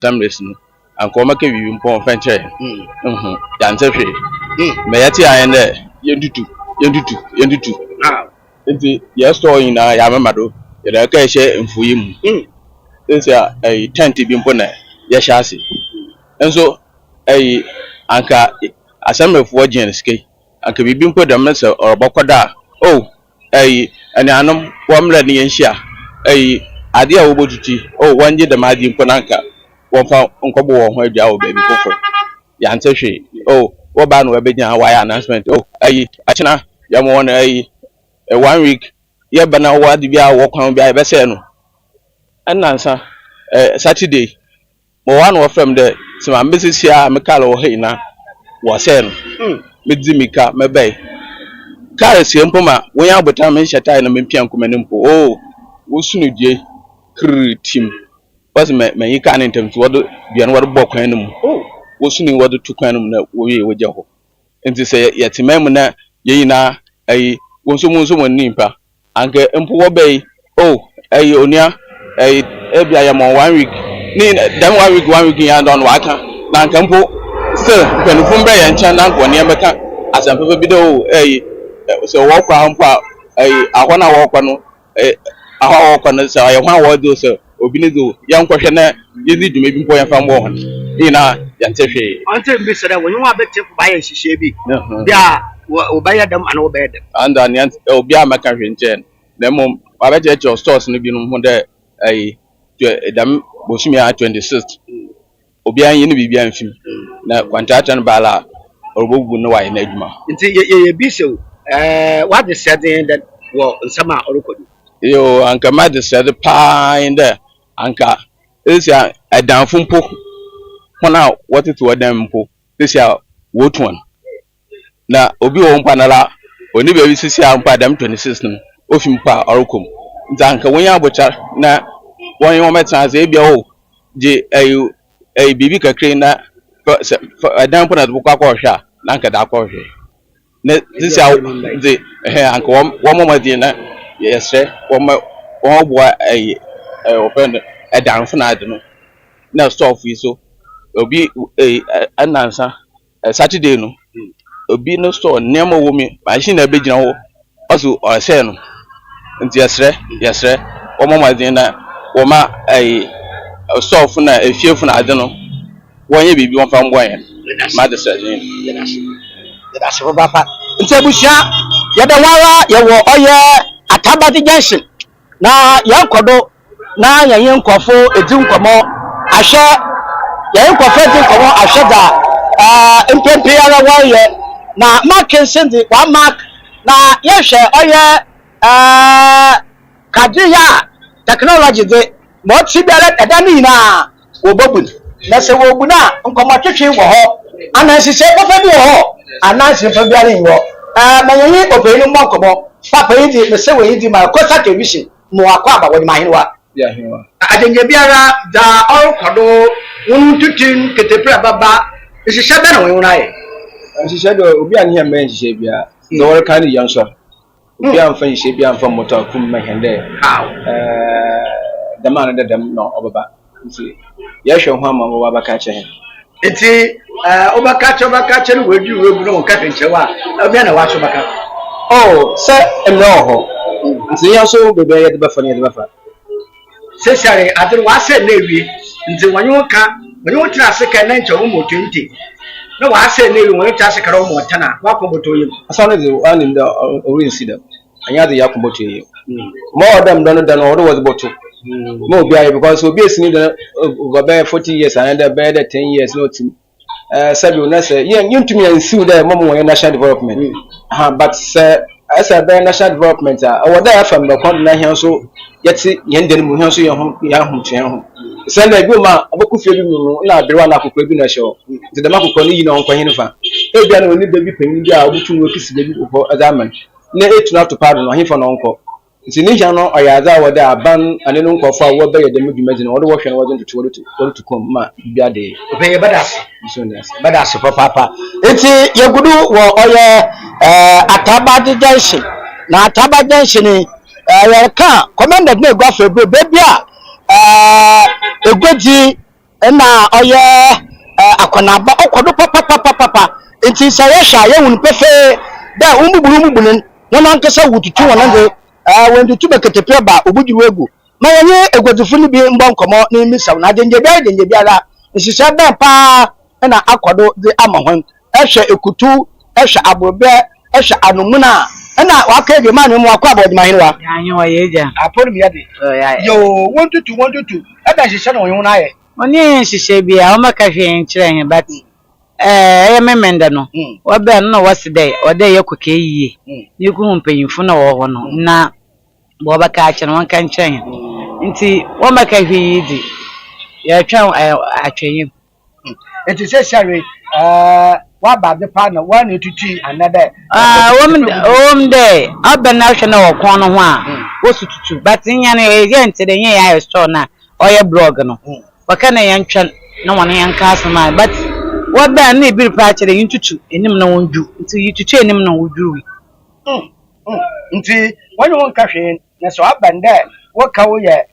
timeless no anko make wi mpo fenche ya ntehwe me yati ayen de yendutu nti ya store ina ya memado ya ka ehye mfuyi mu nti tent bi mpo na ya hyase enso anka asamefo agyen ske anka bibi mpo da mese orobokoda ene anom womra ne yenhia ade a wobotuti wanje da madi mpo nanka wonfa nkobo wo ho adwa wo baby fofo ya ntehwe wo ba no ebegya wa ya announcement achina ya mo na 1 week ye bana wo ade bia wo kwan bia be se no annansa Saturday mo wan wo from the sima mbesi a me kala wo heina wo se no medzi mika mebei kala sie mpoma wo ya botan me hyeta na me pian komani mpo wo sunu die kritim was me yika na ntem to wo bia no wo bo kwan no mu wo sunu wo tu kwan no mu na wo ye wo je ho enti se yetimam na yeyina wo nso mo nimpa anke mpo wo bei onia ebia ya mo 1 week ni dan 1 week ya don waka na anke mpo still penufum be ya ncha na nko ne meka asampepe bi do so wo kwa mpo ahona wo kwa no ahwa wo kwa no so ya hwa wo do so obi ne do ya nkwhwe na yedi dwuma bi mpo ya fa mbo ho ni na ya ntehwe ante mbi sere wo nwa abete ba ya hihye bi bia wo ba ya dam ana wo ba ya dam anda ni obi amaka hwe nchen na mom abete cho stores no bi no ho de dam bosumi a 26 obi an yini bibia mfim na kwantata no bala orobogu no wa na adwuma nti ye bi so what is said that wo nsama orokodu yo anka ma de said pa in there anka isia adanfo mpo hona woteto wadan mpo isia wotuan na obi wo mpa na la oni be sisi a mpa dam 26 no ofim pa orokom nti anka wonya abocha na won wo metanze bia je bibi kakre na adan mpo na do kwa hwa na anka da kwa hwe na sisi a de anka wo mo madi na yesre wo bo open adanfo na ade no na stuff yi so obi anansa Saturday no obi no store nemo wo mi machine na begina ho aso ose no nti yesre wo mama na wo ma stuff na efiefu na ade no wonye bibi won fa mbo yen ma de se da se papa nti abusia ya da wara ya wo oye Atabati Junction na yankodo na yayin nkofo edin komo ahye yayin nkofo edin komo ahye da mpempe ara waye na Mackenzie di 1 mark na yehwe oye kadiya technology de mo ti biara edani na obogun na se wo gbuna nkomo twetwe wo ho anansi wo fa bi wo ho anansi fa biara nwo na yayin obeyinu mo nkomo papa yi di mese we yi di ma kosa television mo akwa aba wodi mahinwa ya hinwa adenye biara da orkodo wontutin ketepra baba ishisha be na won raye ishisha do obi an hiya men ishisha bia do wor kan yanso obi an fa ishisha bia an fa moto kum mahende dama na dam no obaba nti ya hwe ho ama wo baba ka che nti obaka che no wadu we bu no ka twenchewa obi na wa so baka se emno ho nti yanso bebe ye de bafa ne de bafa se sare adru wa se na ewie nti wanyo ka wanyo tira se ka na nche wo mo 20 na wa se na ewie wanyo tira se ka ro mo tana wa ko boto yim asana de one in the orin sida anya de yakubo to yim more them don what was boto mo bia because obi esini de go be 40 years and be 10 years no team sabi una say yentumi ansiu there mo mo national development but as a national development or there from the continent here so yeti yenden mu here so ya ho twen ho say na bi ma abokufie bi mu na berewa na akokora bi na show nti dem akokora ni yina onko hin fa e bia na oni baby panyin bi a obutu okisi baby ko azaman na etuna to pardon no hin fa no onko nti ni hia no oyaza wo da aban ane no nkofo a wo be ye dem dwumaji na wo wo hwe na wo to kom ma bia de be ye badase so na badase papa nti yegudu wo oye Atabati Junction na Atabati Junction ni ya ka commander na egwa fe bebia egwaji na oye akonaba okodo papa nti sa yesha ye won pefe da umubulumubulun no man kasa wututu won de when the tuba ketepe ba obudiru egu ma yenye egwodufo ni bi mbonkomo na misa na denje biara nsisa da pa na akodo de amahon ehwe ekutu ehwe abobe ehwe anumuna na waka ge manu mu akwa abodi mahinwa anyi wa yeja apori mi yade yo 122 eda hihye na onyo na aye oni hihye bia o maka hwe nkyere he but memenda no obe no waside ode yekoke yiye ni ku humpanyimfo na wo ho no na bo baka ache no wanka nkyere he nti wo maka hwe yidi ya twa atweyim enti se sare wa ba de pa na wa na tutu another de obe na hwe na wo kon no ho a wo sututu but nya na ye ntede nya ya store na oye blog no waka na yantwa na wona yanka asoma but what da na ebiri pa kire yintutu enim na wonju nti yitutu enim na woduru nti wani won ka hwe na so abanda waka wo ye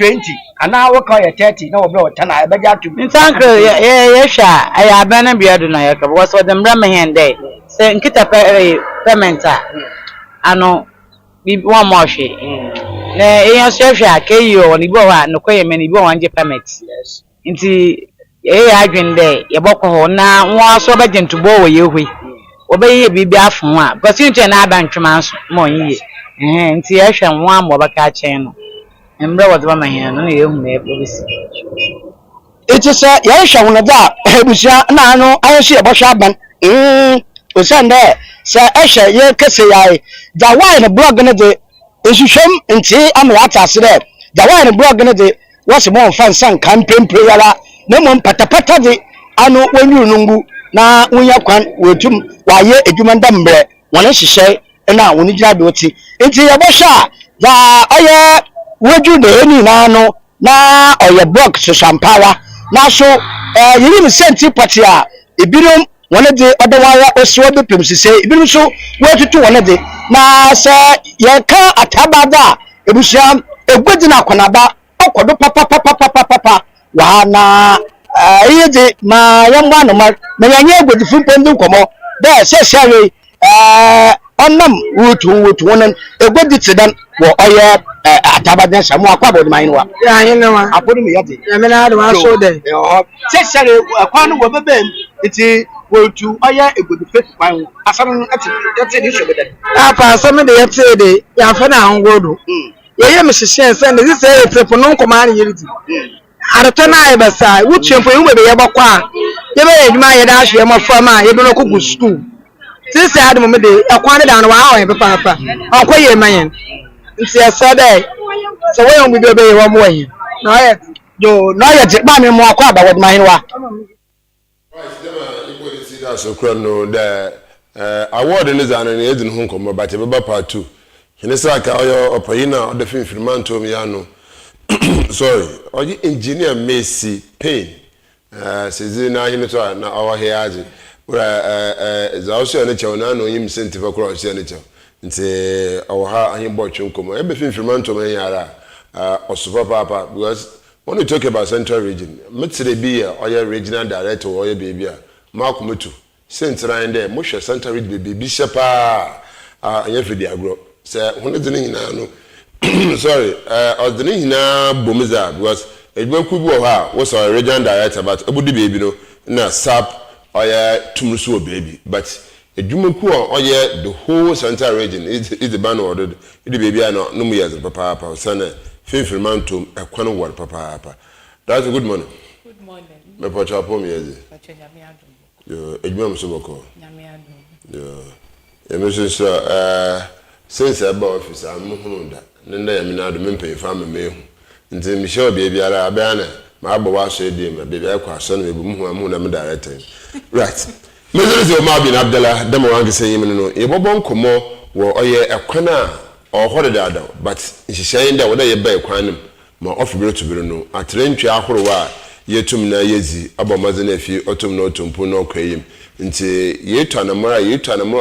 20 ana waka ye 30 na wo be wota na ebeja atu nti ankle ye hwa aya abana biado na yaka because what them ram hende se nkita payment ano bi one more hwe na eyan so hwa akayo oni bo ha no koye mani bo wanje payment yes nti adwende ye bokọ ho na nwa so be gentubo wo yehwe obeye bibi afun a because nche na aba ntwema nso mo yiye nti ye hwe nwa mo baka chen no emre wo de ma hin no na yehu na ebisi it is ye hwe wona da ebusia na anu ayesu ye bohwa aban osande se ehwe ye kese yae da wine blog ne de esuhwem nti amya atase de da wine blog ne de wase mo fan san campaign prayer na mo patapata de ano wonyu nungu na wonya kwan wotum waye edwuma ndambre wona hihye na woni gira de oti enti ye bohwa da oye woju de eni na no na oye block so sampawa na so yiri senti party a ebinom wona de odawa oswo be pem sise ebinom so wotutu wona de na se ye ka atabada ebusia egwedi na konaba okodo papa wana yede ma yamba no ma yanye egwedi fumpendu nkomo de se sare onam wutu wonan egwedi tidan wo oye atabada samu akwa bod mainwa ya hinwa apodu me yade ya me na do aso de se sare akwa no wo bebem iti wotu oye egwedi face kwan asanu ati ni shobede apa asame de yete de ya fa na angodo ye me hihye se ne se etepo no nkoma na yiriti arato na ye basa wuchempo yu bebe ye bokwa ye be edwuma ye da ahwe mo fama ye be no kugu school sisi ade mo de akwa ne da no wa ha ye papa akwa ye mayen nti esa de so we yon bebe ye wo mo ye na ye do na ye je ba me mo akwa ba wod mahinwa so no the award in zan na edin hu nkomo but e beba part 2 hene saka oyo opayina the finfirmanto mi yano sorry oji engineer Messi Payne sezi na hene to na awa he aje za oso ne chew na no yim senti fa kro oso ne chew nti awa ahin botwe nkomo e be finfirmanto mi yara osofa papa because when we talk about Central Region metre bi oya regional director oya baby a makometu sentrain there mo hwe Central Region baby shepa anya fidi agro se hone de hina no sorry de hina bomiza because edwanku bi wo ha wo so regional director but ebudi baby no na sap oya tumrusu baby but edwumanku oya the whole Central Region is the ban ordered it baby no mu years papa sana finfirmantum ekwan wor papa that's a good morning. Good morning. Me pocha pom yezi. Pocha nyame adum. Yo, edwuma so boko. Nyame adum. Yo. Emission so since about office am hunu da. Nda yame na adum mpe fa me hu. Nti mi show bia biara abia na ma agbo wa so edi ma bia akwa so na ebu mu amu na me director. Right. Me so ma bi na Abdullah da mo wange say yim no. E bobo nkomo wo oye ekwan a ohore da da but nhihyan nda wo da ye ba ekwan nim ma ofibiro tubiro no atrentwe ahorowa yetum na yezi abomaze na fi otum na otumpu na okwayim nti yetu anamara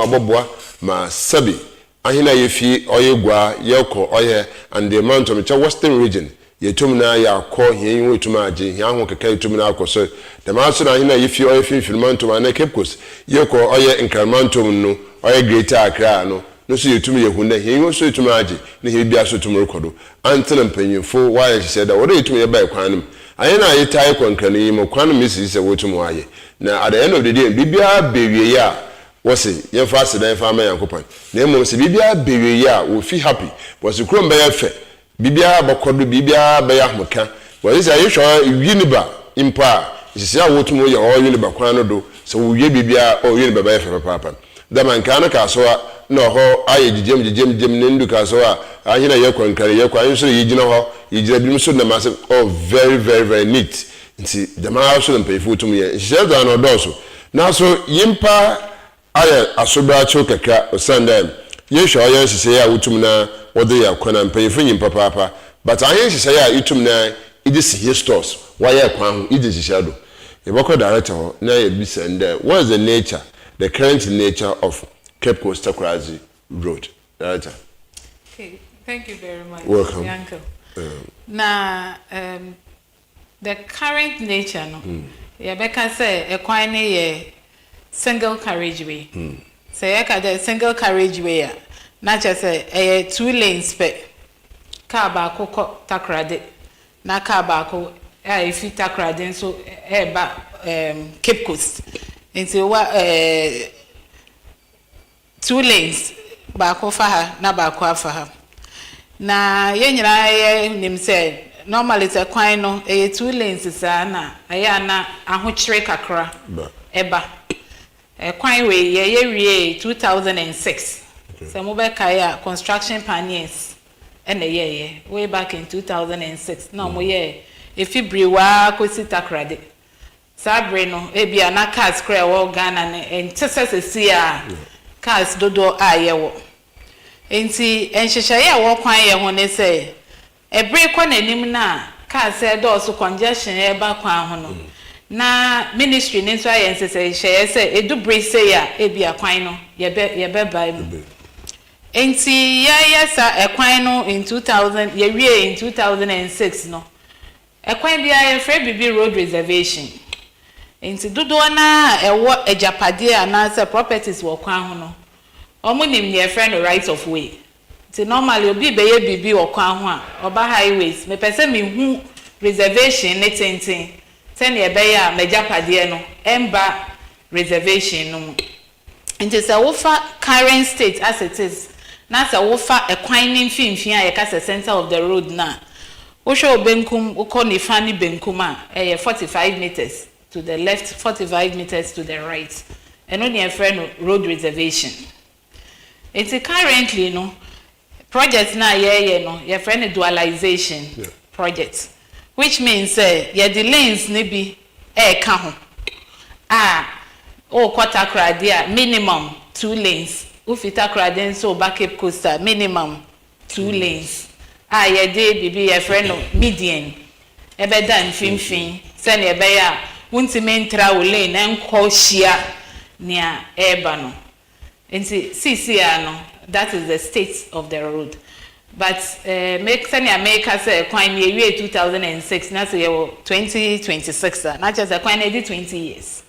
aboboa ma sabi ahina yefi oyegwa yeko oye and the amount of the Western region yetum na ya akọ hien wetum age hien ho keka yetum na akọ the man so na hina yifi oye finfilmantum na Cape Coast yeko oye incrementum no oye Greater Accra no so yetum yehunda hien so yetum age na he bia so tum rekodo antena mpanyimfo wa ye hye da wo yetum ye bai kwanum aye na aye tai kwankran yi mo kwanum isi se wotum waye na at the end of the day bibia bewie ya wose ye fa se dan fa ma yankopon na emo se bibia bewie ya wo fi happy wose krom ba ye fe bibia bokodo bibia ba ya hoka wose se aye hwo yiniba impa sisi a wotum ye o yiniba kwan no do se wo ye bibia o yiniba ba ye fe papa da man kan ka so no ho aye jijem ne ndu ka so a ahina ye kwankare ye kwan so ye gina ho ye gira bi so na ma se oh very neat nti dama so na payfo tum ye hye da no do so na so yimpa aye asobra cho kaka osanda ye hwe oye hye ya wotum na wode ya kwana payfo yimpa papa but aye hye ya itum na ide si stores wa ye kwan ho ide hye do ye boko director na ye bi sende what is the current nature of Cape Coast Takrazi Road. Director. Okay, thank you very much. Welcome. Uncle. Now, the current nature, no. Rebecca say a quine a single carriageway. Say a single carriageway. Not just a 2 lanes pe. Car bako takrade. Na car bako if you takrade so Cape Coast. Into what 2 lanes baako fa ha na baako afa ha na ye nyina ye nim say normally the kwan no 2 lanes sa na aya na ahokyere kakra eba kwan we ye wie 2006 so mo be kai construction pioneers and ye way back in 2006 na mo ye efibrewa kosi takrade sabre no ebia na cars kra wo Ghana ne entesese a cars dodo ayewo enti enhyehyeye a wo kwan ye ho ne say ebre kwa nanim na cars e do so congestion e ba kwan ho no na ministry ne so aye nsese hyeye say edu bre say a ebia kwan no ye be bai mu enti ya sa ekwan no in 2000 ye wie in 2006 no ekwan bia ye free bibi road reservation enti dodo na ewo ejapade na say properties wo kwan ho no omunim ne friend right of way enti normally obi be ye bibi wo kwan ho a oba highways me pese me hu reservation ne tenten ten ye be ya mejapade no emba reservation no enti say wo fa current state as it is na say wo fa ekwan ne mfimfin a ye ka center of the road na wo hwe obenkum wo ko ni fa ni benkum a 45 meters to the left, 45 meters to the right. And only a friend road reservation. It's currently no project na no your friend dualization project, which means your the lanes maybe ka ho quarter cradia minimum 2 lanes. Ufita cradin so back Cape Coast minimum 2 lanes. Your day bibi your friend median. Ebe dan fin send your beya. Wunti mentra wole na nko hia nia eba no enti sisi no that is the state of the road but make send America say kwan ye 2006 na say 2026 na just kwan e 20 years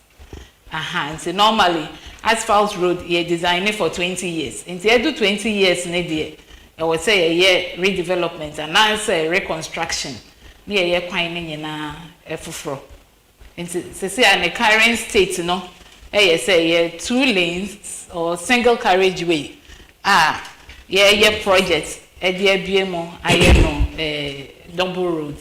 enti normally asphalt road ye design for 20 years enti e do 20 years ne de e wo say ye redevelopment and now say reconstruction ne ye kwan ne nyina efoforo enti say an current state no say 2 lanes or single carriageway ye project e dey abiemo aye no double road.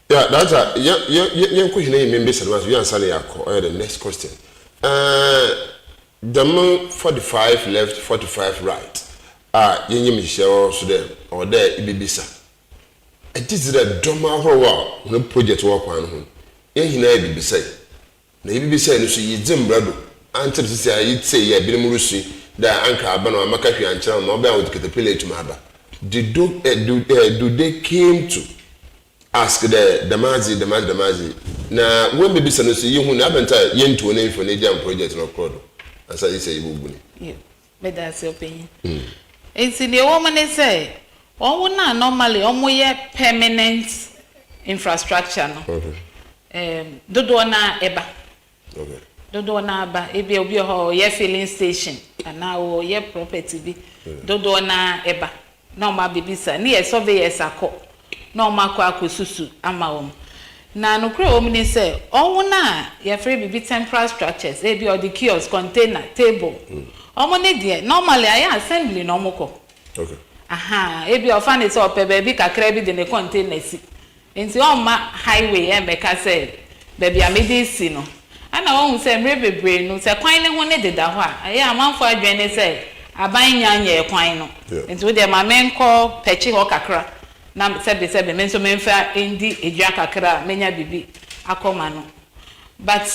Yeah, that's a yeah question na member say we answer the next question. The 45 left 45 right yenye me share so there or there ibibisa it is the doma ho no project work one ho hina ibibisa na ibibisa no so yizim brado antere sisi ayi say ya bi mu rusu da anka aba no amaka hwi ankyere no oba with caterpillar to maba do they came to ask the mazi na when bibisa no so yihu na abenta yentu na info na jam project no kodo asa say ibubu ni yeah me that's your opinion. It's in the woman say Omo na normally omo ye permanent infrastructure no. Dodo na eba. Dodo na aba ebi obi ho ye filling station ana o ye property bi. Dodo na eba. Na ma bibisa ni ye surveyors akọ. Na ma akọ akosusu ama om. Na no kre om ni say omo na ye free bibi temporary structures ebi or the kiosk container table. Omo ne de normally aye assembly no mo ko. Okay. Aha, ebi ofan it up baby kakra bi de ne container si. Enti oma highway e meka say baby amedi si no. Ana won say mre bebre no say kwan ne ho ne deda ho a aye amanfo adwene say aban nyanya kwan no. Enti wo de ma menko pechi ho kakra. Na sebe menso menfa endi edua kakra menya bibi akoma no. But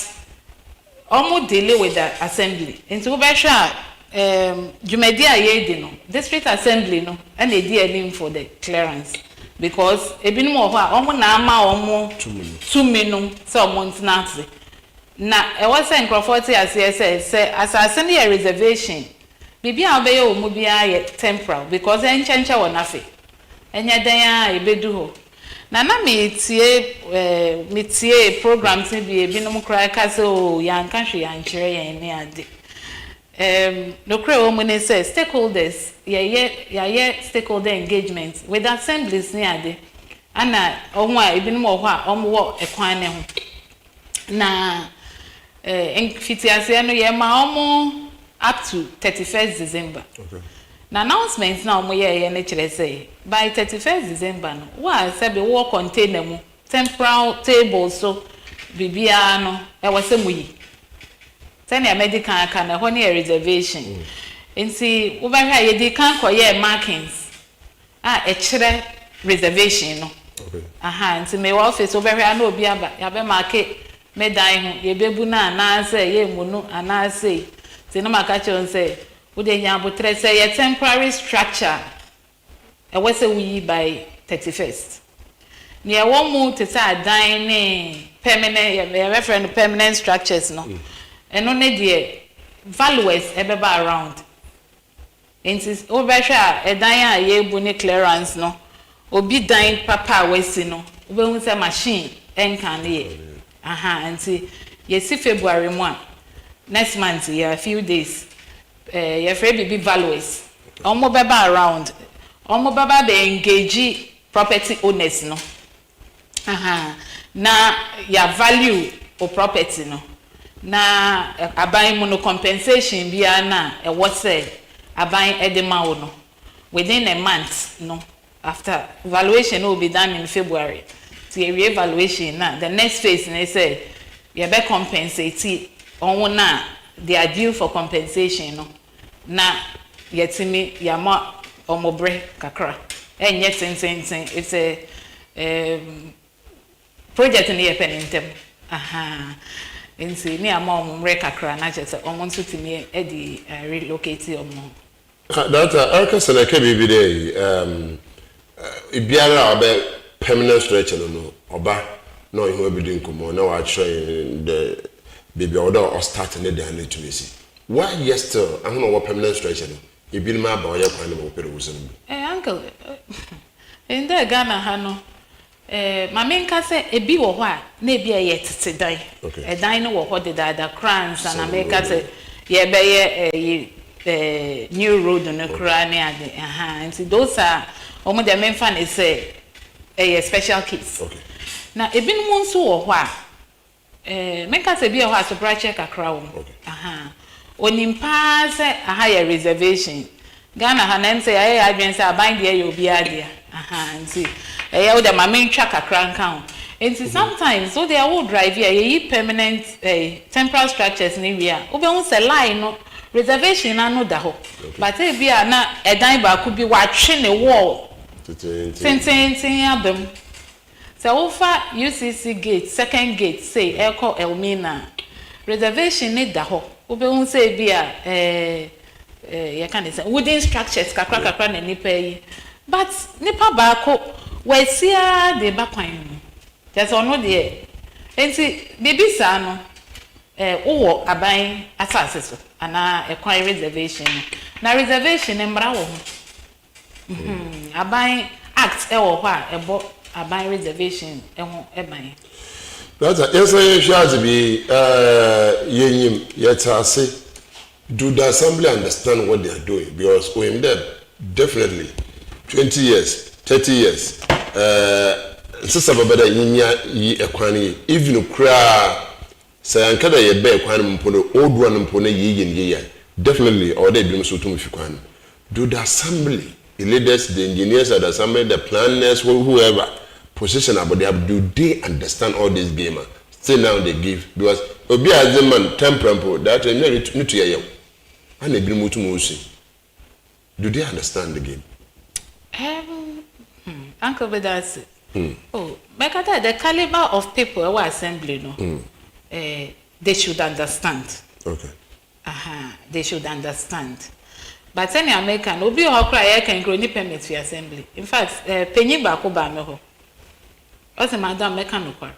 almost delay with the assembly. Enti wo be hwa Jumedi aye no district assembly no and they dey aim for the clearance because ebinom ho a omo na ama omo tuminu say omo ntinatse na e was say Nkrofoti say asase na reservation bibi a obeye omo bia ye temporal because enchenche won afi enya dan a ebedu ho na metie programs bi ebinom kra ka say o yan ka hwe yan kire yan ne ade no kre omune say stakeholders yeah stakeholder engagement with assemblies ni ade ana ohun a ebinom ho a omo wo ekwan ne ho na fitiase no ye ma omo up to 31st December. Okay. Na announcements na omo ye ne kire say by 31st December no wa say be wo container mu temporal table so bibia no e wase mu yi send a medical can a honey reservation. And see, over here, you can't call ye markings. A chere reservation. No. Okay. Aha, and see, my office over here, no be about Yabe market, me die, ye bebuna, and I say, ye munu, and I say, Sinoma catcher and say, would they yabutre say a temporary structure? A was a wee by 31st. Near one move to say dining permanent, reference permanent structures, no. And only the valuers ever around. Enti obehwa edan a ye bu ne clearance no obi dan papa wesi no obehun say machine enkan ye aha enti ye si February mo next month ye a few days ye free bibi valuers omo beba around omo baba be engage property owners no aha na ya value o property no na aban mu no compensation bia na e what say aban edema wo no within a month no after evaluation will be done in February to a re-evaluation na the next phase they say you be compensate on na they are due for compensation no na yetimi yama omobre kakra enye ten it's a project in the pen aha nti ni ama omre kakra na chese omo nso timi e di relocate omo data arka na ke bibi dey ibiara obe permanent structure no oba no ihu ebidi nkomo na wa try the baby order or start na dey na tumisi why yes still ahun o permanent structure no ibi ma ba oye kwan no pere wuso no uncle in the Ghana ha no mamenka se ebi wo ho a na ebi ye tete dan dan no wo ho de da crans and America se ye be ye new road no kra ne ade aha and those are omo de menfa ne say a special case na ebi no nso wo ho a menka se bi wo ho a so branch kakra wo aha onimpa se aha ye reservation Ghana ha na say aye adwen se aban de ye obi ade aha and wo de ma mentwa kakra nkan and sometimes so they will drive here ye permanent temporary structures ni we a wo be hu se line no reservation na no da ho but e bia na edan ba ku bi wa twe ne wall tintin abem so wo fa UCC gate second gate say Echo Elmina reservation ni da ho wo be hu se bia you can say wooden structures kakra na nipa yi but nipa ba ko we sia de ba kwan no just ono de enti bibi sa no wo aban asase so ana ekwan reservation na reservation mbra wo ho Aban act ewo ho a ebo aban reservation eho eban. That's yes I shall be yenyim yetase do the assembly understand what they are doing because we in there definitely 20 years 30 years sister babada yinya yi ekwani even kra sayankada ye be ekwani mpono old one mpono yi definitely or they be so to fikwan do the assembly the leaders the engineers at the assembly the planners whoever position about do they understand all this game still now they give because obi as a man temperament that need to hear and they bring mutu musi do they understand the game Uncle Bedasi. Oh, because the caliber of people who are assembly, no, they should understand. Okay. They should understand. But any American, obi ho cry can grow ni permit for assembly. In fact, penny ba ko ba me ho. O se madam American no kwa.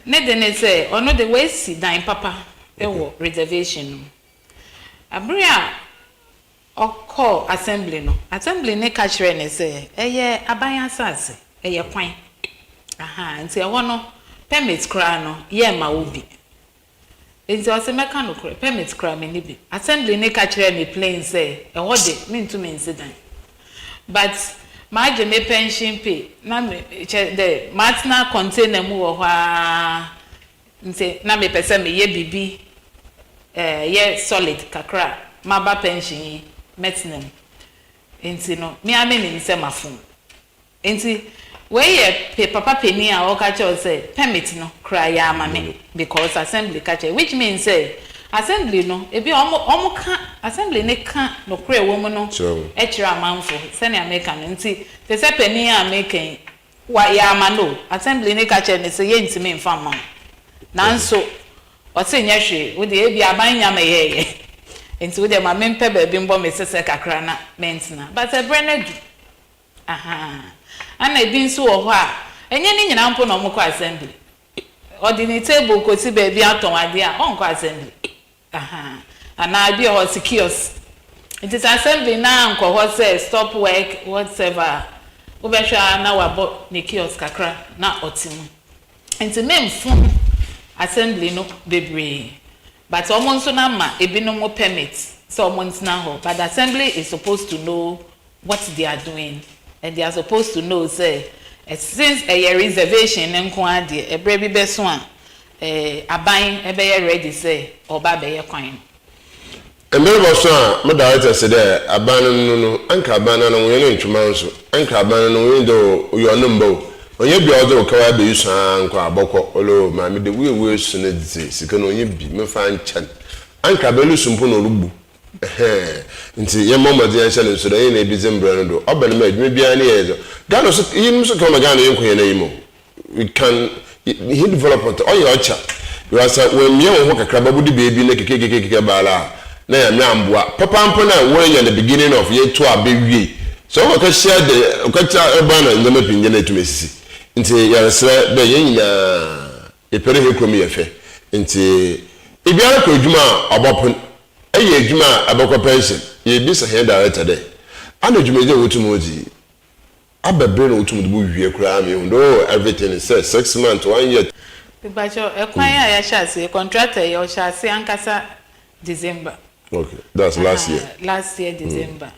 Ne de ne say, ono the way sit down papa e wo reservation. Abria call assembly no. Assembly ne catch re ne say, eye aban asase, eye kwan. Nti e wo no permit kra no, ye ma obi. Nti o se meka no kra permit kra me ni bi. Assembly ne catch re me plain say, e wo de me ntu me incident. But my me pension pay na me the matna container mu wo ha nti na me pese me ye bibi ye solid kakra maba pension yi metinem nti no me ame me nse mafun nti we ye papa penny a o ka che o say permit no kra ya ama me because assembly ka che which means say assembly no ebi omo ka assembly ne ka no kra wo mu no e kira amanfo se ne America no nti te se penny a American wa ya ama no assembly ne ka che ne se ye ntime mfa ma nanso o se nya hwe wo de ebi aban nya me ye nti wo de ma mempe ba bi mbo me sese kakra na mentina but e brenedu ana ebi nso wo ho a enye ni nyina mpo no mo ko assembly ordinary table ko ti ba bi aton ade a on ko assembly ana bi ho secures it is assembly na nko ho say stop work whatever wo be hwa na wabo ne kiosk kakra na otimu nti memfun assembly no bebre but almost na ma ebi no mo permit so almost na ho but the assembly is supposed to know what they are doing and they are supposed to know say since a reservation nko ade ebre bi beso a aban ebe ye ready say oba be ye kwan emere boso a me director said aban no anka aban no we no ntuma nso anka aban no we do yo no mbo onye bi ozo ka wa be yusu anko aboko olo ma me de we su na dise sika no onye bi me fa nchan anka be lusu mpo no rubu nti ye mama de yan shale so da ye na bi zembra no do oba na ma adwuma bia na ye zo gano so yim so ka ma gano yenko ye na yimo we can he development o ye ocha you are say when me ho kakra babudi bebi na kekekekeke bala na ya me amboa papa mpo na when you the beginning of year 2 abewie so we ka share the ka cha eba na ndema pinje na etumesi nti ya resre be ye nyina e pere he kromi ye fe nti e biara ko adwuma obopon eye adwuma abekọ pension ye bi se he director de ana adwuma je wotumoji abebre na wotumoji bu wie kura me ndo everything is 6 months 1 year Bibacho ekwan ya shase contractor ya shase ankasa December. Okay, that's last year. Last year December.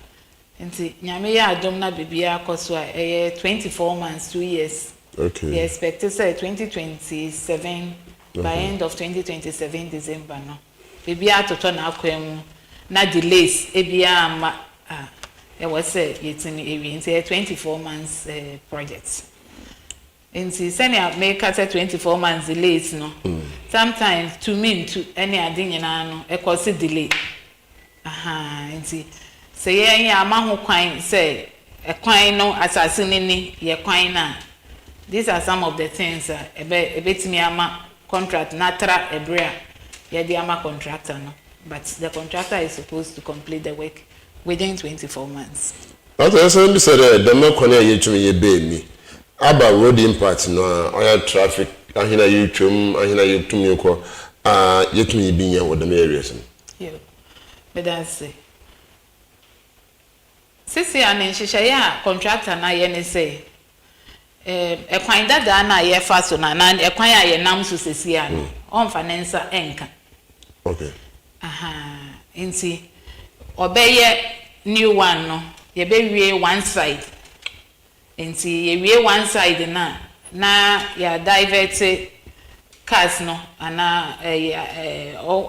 Nti nyame ya adom na bibia akoso a 24 months 2 years. Okay. They expect to say 2027 by end of 2027 December no. Bibia atoto na akwemu na delays ebia ma e was say yetini ewi nti 24 months project. Nti senior make at 24 months delays no. Sometimes to mean to any adinina no e cause delay. Nti say ye ama ho kwan say e kwan no assassin ni ye kwan na. These are some of the things ebetimi ama contract natra ebrea ye di ama contractor no. But the contractor is supposed to complete the work within 24 months. Okay, so you said the no kwan ye tumi ye be mi. Aba road impact no oya traffic ahina yutwum ahina yutumi ko yetumi binya wo dem areas no Yeah, but that's it. sisi an nhihye contractor na ye ne say ekwan dada na ye fa so na ekwan a ye nam so sisi an on finansa enka okay inti obeye new one no ye be wie one side inti ye wie one side na ya divert cars no ana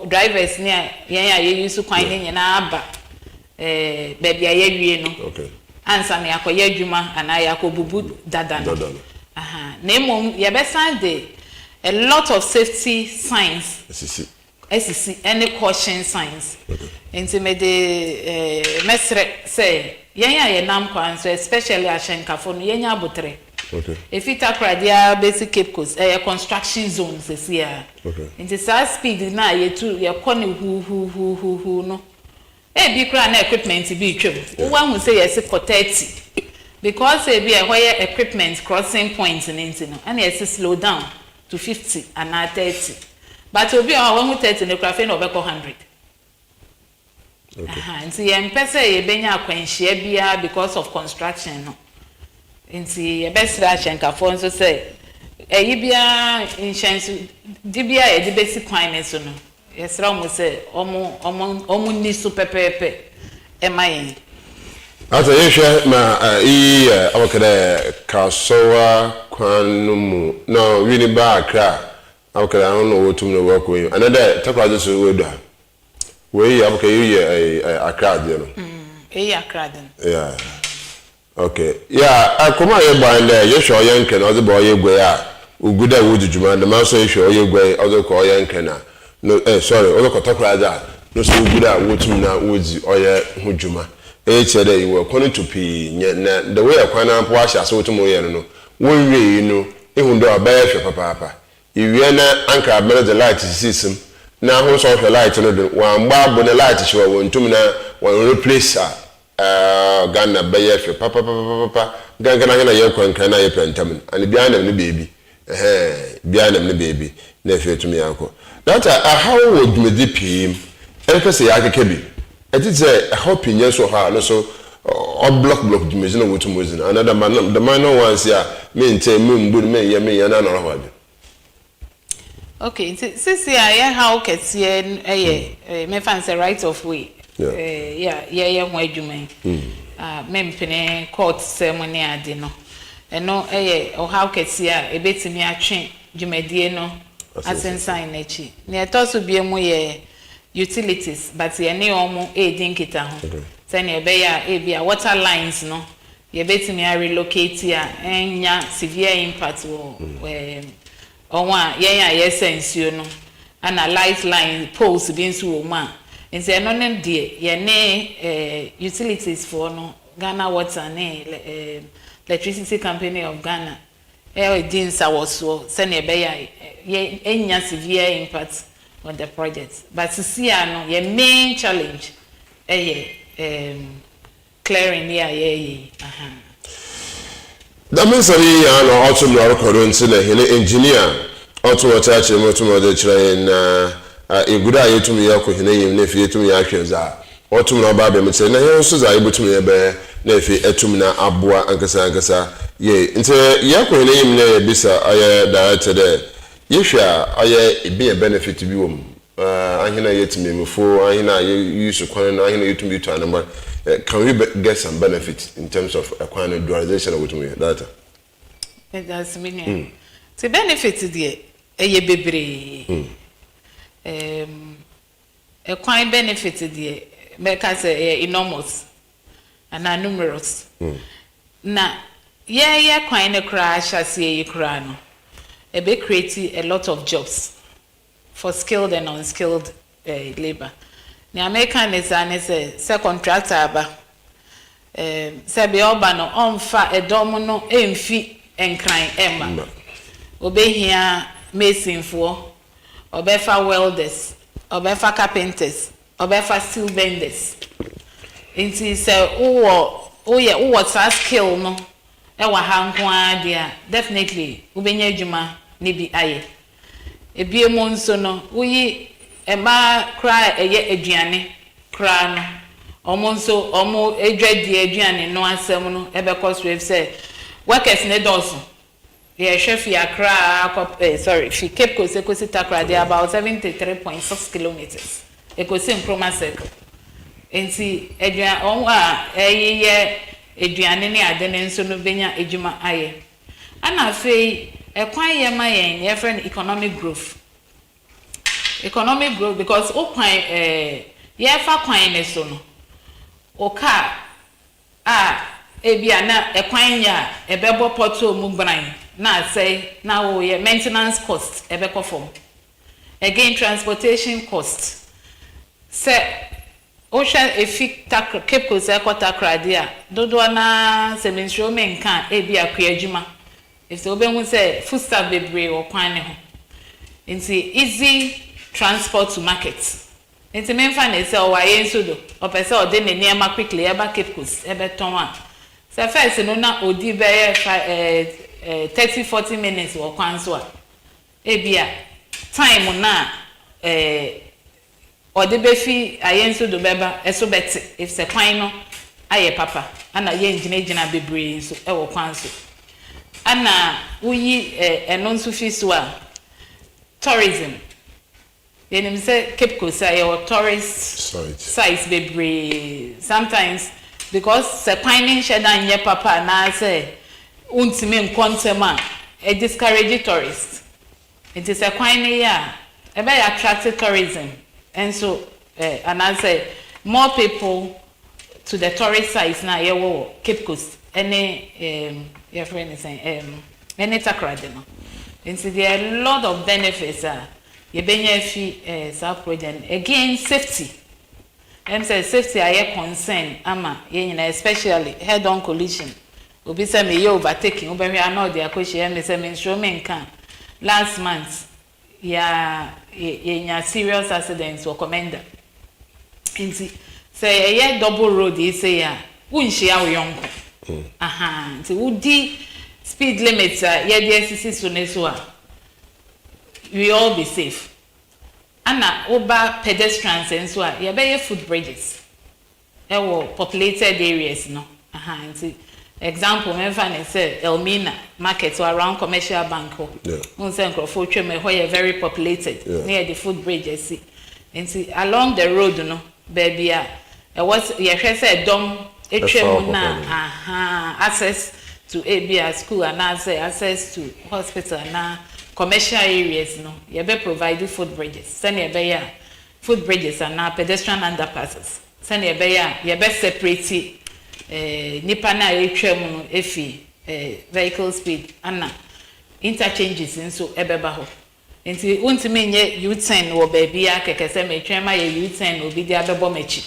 drivers ni ye use kwan ni nyina aba baby aye wie no okay ansa na yakoye adwuma ana yakobubu dada no na emom ye be sande a lot of safety signs SCC any caution signs enti me de mesre say ye nam kwan so especially ashenkafo no yenya abotre okay if it akradia basic cape coast construction zones here okay enti sa speed na ye tu ye kone hu no bi kra na equipment bi twem wo hu say yes for 30 because bi where equipment crossing points nti no and yes slow down to 50 and 30 but obi o hu 30 ne kra fe no be 100 okay nti ye mpese ye benya akwanhia bia because of construction no nti ye besra ahyenkafo nso say eyi bia insurance di bia ye di basic kwan ne so no yesra mo say omo ni so pepepe emayen ata yehwe ma awakere kasowa kwanu no wini ba akra awakere anu no wotum no wako yi another takwazo so wedu ha we awakere yi akra de no akra de yeah okay yeah akoma ye bande yehwe oyenke na oze ba oyegwe ya uguda wudujuma de maso yehwe oyegwe oze ko oyenke na no sorry oze ko takwaza no so uguda wotum na wozi oye hujuma chere iwe kono tupi na the way akwana po ahia so wotum ye no won wie no ehun do abaye papa iwie na anka abere the light system na ho so hwe light no do wa mgba abo na light hwe wontum na won replace Ghana baye papa ganga na ye kwanka na ye pentam and bia na ne baby bia na ne baby na fe tumi akọ that how would me di pim ekese ya akeke bi etite opinion so ha no so o block the machine with machine another man the minor ones here maintain mumbu me ya na no ho abi okay sisi ya how kese me fancy right of way ye ho adwuma mempene court ceremony ade no eno o how kese a ebetimi atwe dwumadie no asensan na chi na etoso biemu ye utilities but ye ne omo edin kita ho say na ebe ya bia water lines no ye betimi a relocate ya enya severe impact wo onwa ye sensuo no ana light line poles bi nso wo ma nse no ne de ye ne utilities for no Ghana Water ne Electricity Company of Ghana edin sawoso say na ebe ya enya severe impact on the project but see no your main challenge clearing here that means ya no autumn no record nti na hele engineer autumn wachache motum de chire na eguda yetum ya ko hene yim na fie tum ya hweza autumn no ba be mete na ye nso za ibotum ye be na fie etum na aboa ankasa ye nti ya ko hene yim na ye bisa aye director de yehwa aye be benefit bi wom ahina yetimemfo ahina use kwan na ahina yetum bi to anamba can we get some benefit in terms of kwan dualization of what data that's meaning the benefit there bebre kwan benefit there make us enormous and numerous na ye kwan na crash as ye kra no be create a lot of jobs for skilled and unskilled labor. The American is say contractor aba say be oba no onfa edom no emfi enkran emma obe hia mason for obefa welders obefa carpenters obefa steel benders inti say wo skill no e wa ha nko adia definitely ubenya adwuma ni bi aye ebiemo nso no uyi ema kra eye aduane kra no omo edwadi aduane no asem no ebe cost we say workers ne dozen yeah chef Accra fi Cape Coast Ekosi Takra they about 73.6 kilometers Ekosi Nkrumah circle enti aduane onwa ye aduane ne ade ne nso no benya ejuma aye ana fei ekwan ye ma yen ye friend economic growth because okwan ye fa kwan ne so no oka ebia na ekwan ya ebebo poto mu bran na say na wo ye maintenance cost ebeko form again transportation cost say ocean efi tak Cape Coast Takra dia dodo na se menstro menka ebia kwajuma if so benwu say foodstuff bebre wo kwan ne ho nti easy transport to market nti menfa na say o waye nsodo o pese o de ne niam quickly eba Cape Coast ebe ton a say first no na odi be 30-40 minutes wo kwan so a ebia time na o de be fi aye nsodo beba eso beti if se kwan no aye papa ana ye ngina bebre nso e wo kwan so ana uyi eno nso fi so a tourism yenim say Cape Coast your tourist sites bebre sometimes because se kwan sheda nye papa na say untime nkontema e discourage tourists it is a kwan ya e be attract tourism and so and I say more people to the tourist sites na ye wo Cape Coast any your friend is saying any Takra no and so there are a lot of benefits you benya fi South project again safety and say safety are concern ama ye especially head on collision obi say me you overtaking obi we are not there question me say me can last month ye serious accidents or commander nti say ye double road e say ya unhia wo yonko nti wudi speed limit ye dey sisi so ne so a we all be safe ana oba pedestrians and so ye be foot bridges e wo populated areas no nti example me fa say Elmina market around commercial bank ho un say nkrofo twem ho ye very populated near the foot bridges nti along the road no baby was ye hwe say dom etwem na access to ABA school and access to hospital na commercial areas no ye be provide foot bridges send ye be ya foot bridges and na pedestrian underpasses send ye be ya ye be separate nipa na etwem no efi vehicle speed ana interchanges nso ebeba ho nti untime nye U10 wo baby akekese metwem ma ye U10 obi dia bebo machi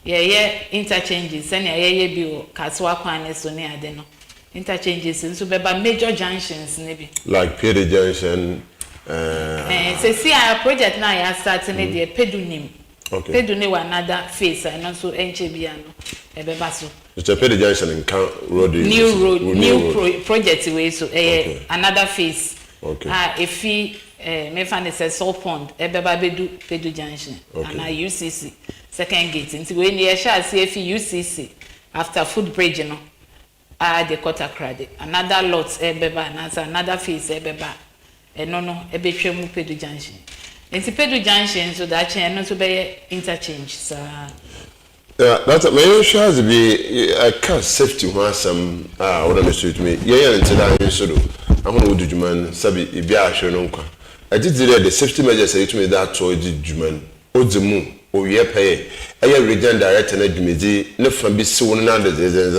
ye interchanges send ye bi wo kaswa kwan ne so ne ade no interchanges nso beba major junctions ne bi like Payne junction say see our project na ya start ne de pedunim okay peduni wa another phase and also enche bia no ebeba so it's a Payne junction in road new project way so another phase okay efi me fan is a salt pond ebeba bedu pedu junction and UCC second gate nti we near sha see efi UCC after foot bridge no the quarter credit another lot ebeba and another phase ebeba no ebetwemu pedu junction nti pedu junction so that chain no to be interchange so that's my shows be a car safety one some what am I to me yeah until I so do I want to do man sabi e bia ahwe no nkwa I did the safety measures say to me that to do man odzemu owie pay regional director na dwumedi ne fa bi si won na de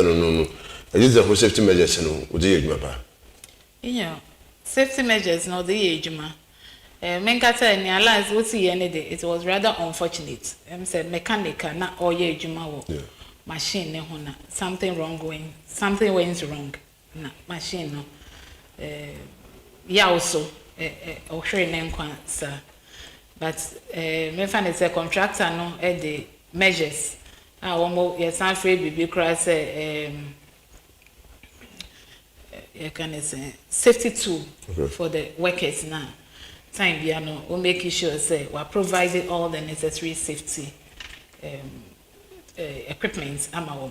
no I did the safety measures no odi edwuma pa safety measures no the edwuma menkata ni alliance what see it was rather unfortunate said mechanical na oye edwuma wo machine ne ho na something went wrong na machine no also ohwe ne nkwa sa but me fan is a contractor no the measures one yes san free bibi kra say you can say safety tool for the workers now time bia no we make sure say we are providing all the necessary safety equipment ama wo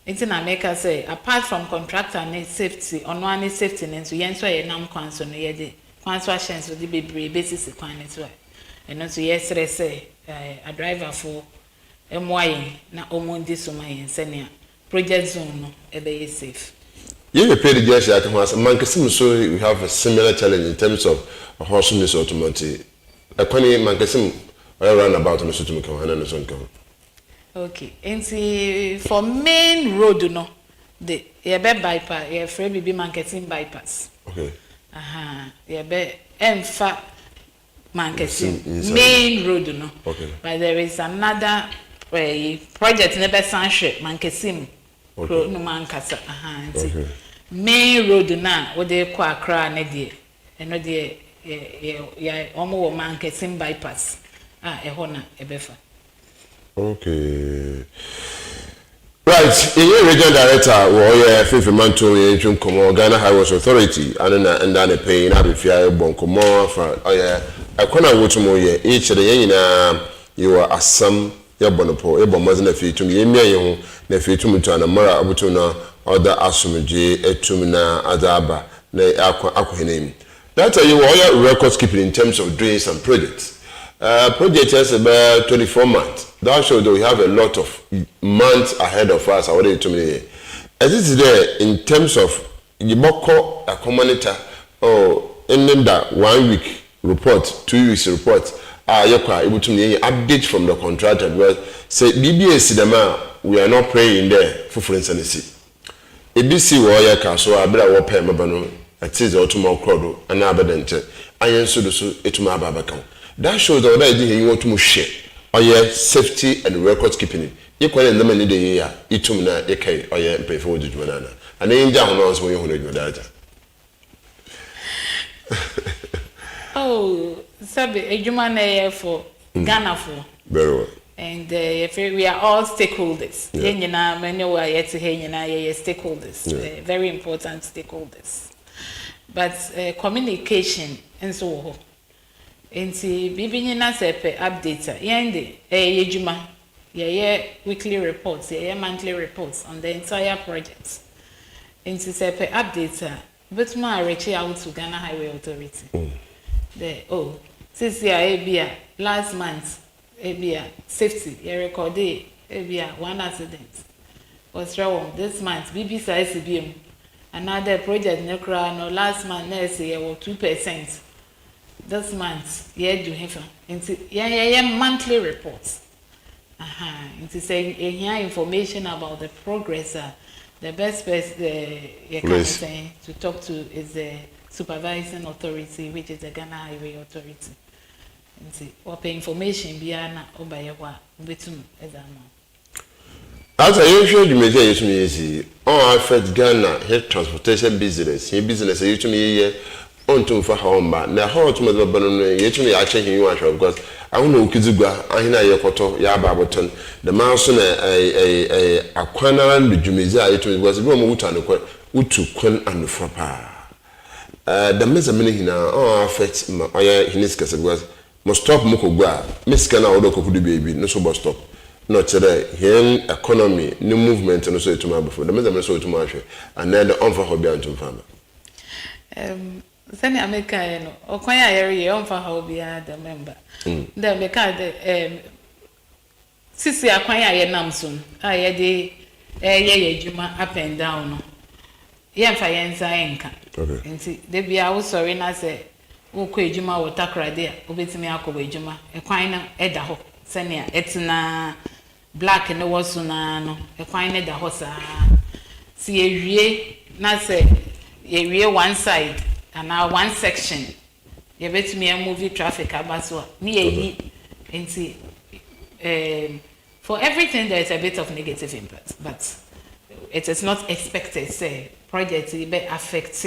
nti na make say apart from contractor and safety ono and safety nso yen so ye nam kwan so no ye de kwan so ahyen so de bebre basis kwan ne so eno so yes say a driver for emoyen na omundi so mayen senia project zone no e be safe. You pay the gas at once. Mankasim, so we have a similar challenge in terms of a horse in this automotive. A quantity Mankasim run about on the Sutumiko and Sonko. Okay, and see for main road, no, the bypass, yeah, free be Mankasim bypass. Okay. Yeah, Enfa Mankasim main road, no. Okay. But there is another project in the Sanship Mankasim. No man kasa okay. Main road na wo de kwa Accra na de eno de ya omo wo man kesim bypass eho na ebefa. Okay, right. In regional director wo Fifi Manto ye twum komo Ghana Highways Authority and na pay na be fia bon komo fra akona wotumo ye e chere ye nyina you are asam ya bonopo e bomoze na fitum ye mia ye ho na fitum to na mara abutu na other asumje etum na azaba na akwahenem. That you all records keeping in terms of doing some projects. Project is about 24 months. That shows that we have a lot of months ahead of us. Already to me, as it is there in terms of Yiboko a communitor or in that 1 week report, 2 weeks report. Yokwa able to me update from the contractor because say BBS dema we are not praying there for instance. ABC warrior castle abra wo pay mabano atize otumo krodo ana abedente ayen so do so etuma ababaka. That shows that already you want to share oye safety and record keeping. You kwale ndema ni de year itum na yekai oye mpefo djuma nana. Ana inja hono so yehu na djuma Oh, sabe, ejuma na for Ghana for. Very well. And we are all stakeholders. Yeah. Many were yet to hear stakeholders. Very important stakeholders. But communication and so on. And see, bibi na sepe update. Yende ejuma. Weekly reports. Monthly reports on the entire project. And see sepe update. But more reach out to Ghana Highway Authority. Since ABDULLAH last month, ABDULLAH safety, you recorded ABDULLAH 1 accident. What's wrong? This month, BBC ICBM, another project no last month, next year, 2%. This month, do have monthly reports. Into saying information about the progress. The best person to talk to is the supervising authority, which is the Ghana Highway Authority. What information biana obayewa betum ezama. As I usually may say to me is all affect Ghana head transportation business. He business you to me on to for home but na how to me banon you to me actually you want because I don't know kizugwa ahina yekoto ya baboton the man so na akwana ndujumeza you to me because we mo wuta no utu kwan anufo pa. The measurement hina all affect my hinis kase because must stop mukogwa miska na odo kokudu baby no so stop no chere here economy new movement no so etuma before the measurement so etuma hwe and then the onfa hobby antum fama sani America no okwan ya yere onfa hobby the member the America the sisi akwan ya ye namsun a ye de ye adwuma up and down no ye mfa ye nsa enka nti de bia wo sorry na say wo ko adwuma wo takrade a obetimi akọ adwuma ekwan na eda ho senia etina black no wosu na no ekwan na da ho sa si ewie na say ewie one side and one section ye betimi move traffic abaso ni eyi nti for everything there is a bit of negative impact but it is not expected say project be affect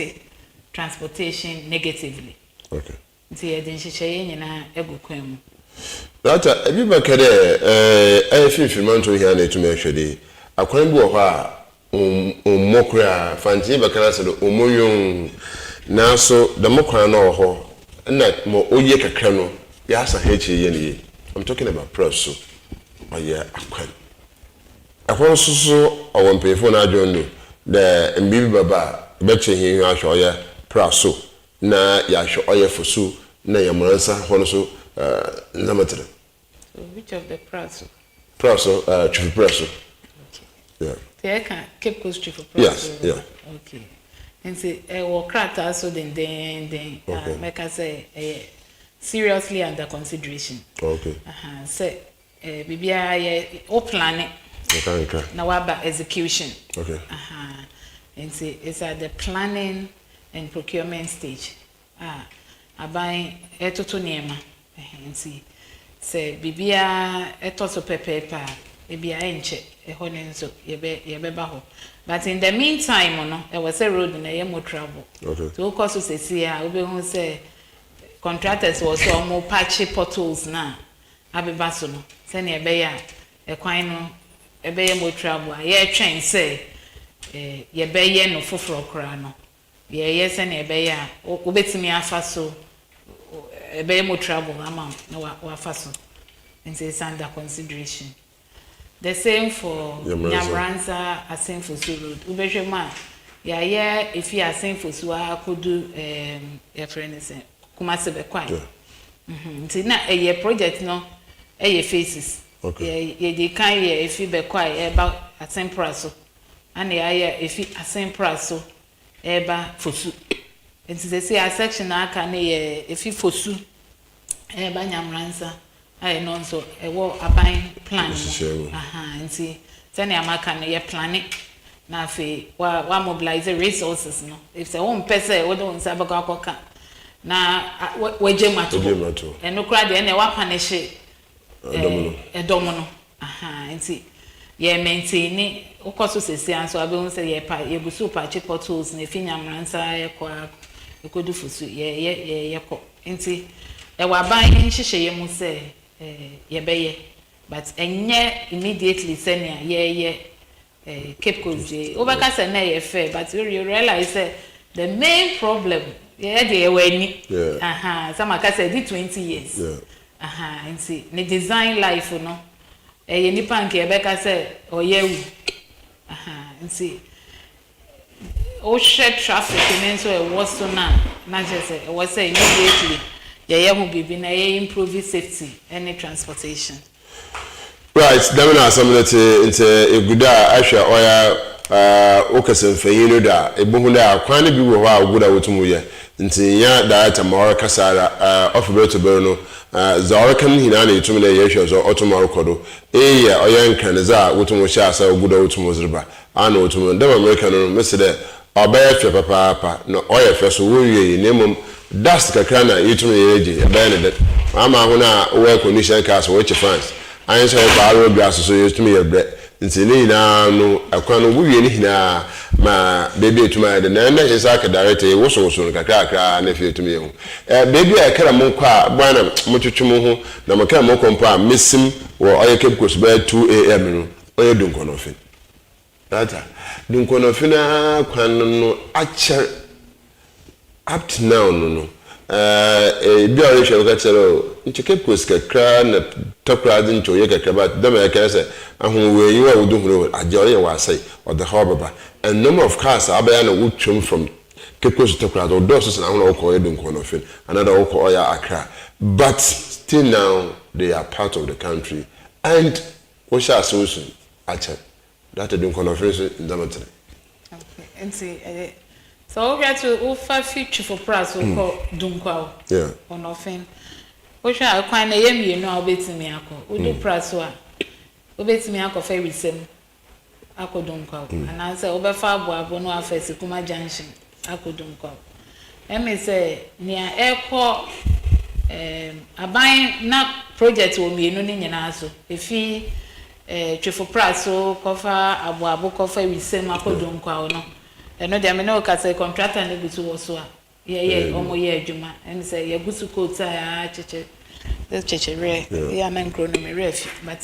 transportation negatively. Okay. That everybody can film manto here na etume hwede akwan bi wo ho a mokra fanti be kana se do omonyon na so the mokra na wo ho na mo oye kakra no ya asa hechi ye ne. I'm talking about press so oye akwan ɛhɔ so ɔwɔ mpanyinfo na adwon no the mbibi baba bɛkyɛ hin ahwɛ ɔyɛ praso na yɛahwɛ ɔyɛ fosu na yɛmransa hɔ no so nzamatere. So which of the praso? Praso, chief praso. Okay. Yeah. Cape Coast chief praso. Yes, yeah. Okay. And say work krata so then make us say seriously under consideration. Okay. Say bibia ye o plan Okay. Now about execution. Okay. And say it's at the planning and procurement stage. Abai etoto niema. And see say bibia etoso pepepa ebia enche ehɔ ne nso yɛbɛba hɔ. But in the meantime no there was a road na ye mo travel. Okay. So of course we say wobɛhu sɛ contractors was almost patchy potholes na abeba so no sɛ ne ɛbɛyɛ a ɛkwan no ɛbɛyɛ mo travel a yɛtwɛn sɛ yɛbɛyɛ no foforɔ koraa no yɛyɛ sɛ ne ɛbɛyɛ a wobɛtumi afa so ɛbɛyɛ mo travel ama na wafa so and it's under consideration. The same for Nyamranza Asenfosu Road. Ubejema yaya if you Asenfosu akudu your friend is Kumasi Bekwai. Nti na a project no phases. Okay. Ye de kan ye if you Bekwai about Asenpraso. And yaya if you Asenpraso eba fosu. Nti they say a section aka na ye if you fosu eba Nyamranza. I know so a war a buying plan. And see, Tanya Amaka, you're planning. Now, wa mobilize resources. No, if they won't pay, we don't have a coca. Now, we jam at all. And no crowd, and what punish a domino. And see, ye maintain it. Of course, we say, so I won't say, you super cheap tools, and if you ransa, you could do for suit. Yeah, and see, a wa buying shisha, you say. Yebeye, but enye immediately senior Cape Coast Obaka say na ye fair, but you realize the main problem they were some aka say the 20 years and see the design life no nipa nke ebeka say oyewu and see o share traffic and so it was so now not just say it was say immediately who be na improve safety and transportation. Right, then na some that into eguda ahwa oya okasem fayino da ebohu da kwan bi wo ha oguda wotumu ye nti ya director ma kasara offer to no za kan hina na etum na ye hwe so otumu rekodo ye oya nkan za wotumu sha asa oguda wotumu zirba ana wotumu da America no mesede obaya hwe papa no oya hwe so wo wie nemum dust kakra na yitum yeje ya ne that ama ho na we condition cars which fans I say ba grass so yitum ye bre nti ni na no akwa no wuwie ni hina ma baby etuma de na na hisa ka director wo so kakra na fi etum ye hu baby a kara mon kwa bwana motwetwe mo ho na mo kara mo kompa mesim wo oye Cape Coast by 2 am no oye dunkono fi data dunkono fi na kwan no acher up to now no bi a shall get into Cape Coast kakra na tokra din to ye kakra but dem e ka say ahun we you wo do ajore wa say or the harbor and number of cars abaya na wutwom from Cape Coast tokra do doors na ahun ko edun ko no fin another ko oya Accra but still now they are part of the country and we shall solution acha that edun ko no fin in Damatri. Okay, and see so we have to offer future for price we call dunkwa on offin we shall akwan na yemi no obetimi akọ we do price wa obetimi akọ fa wisem akọ dunkwa and answer obefa abo no afese kuma junction akọ dunkwa eme say nia ekọ aban na project wo mienu ni nyina so efi twefo price so kofa abo kofa wisem akọ dunkwa no no dey me no ka say contractor na gusu wo so a omo ye adwuma and say ye gusu coat a cheche re ya na nkro no me ref but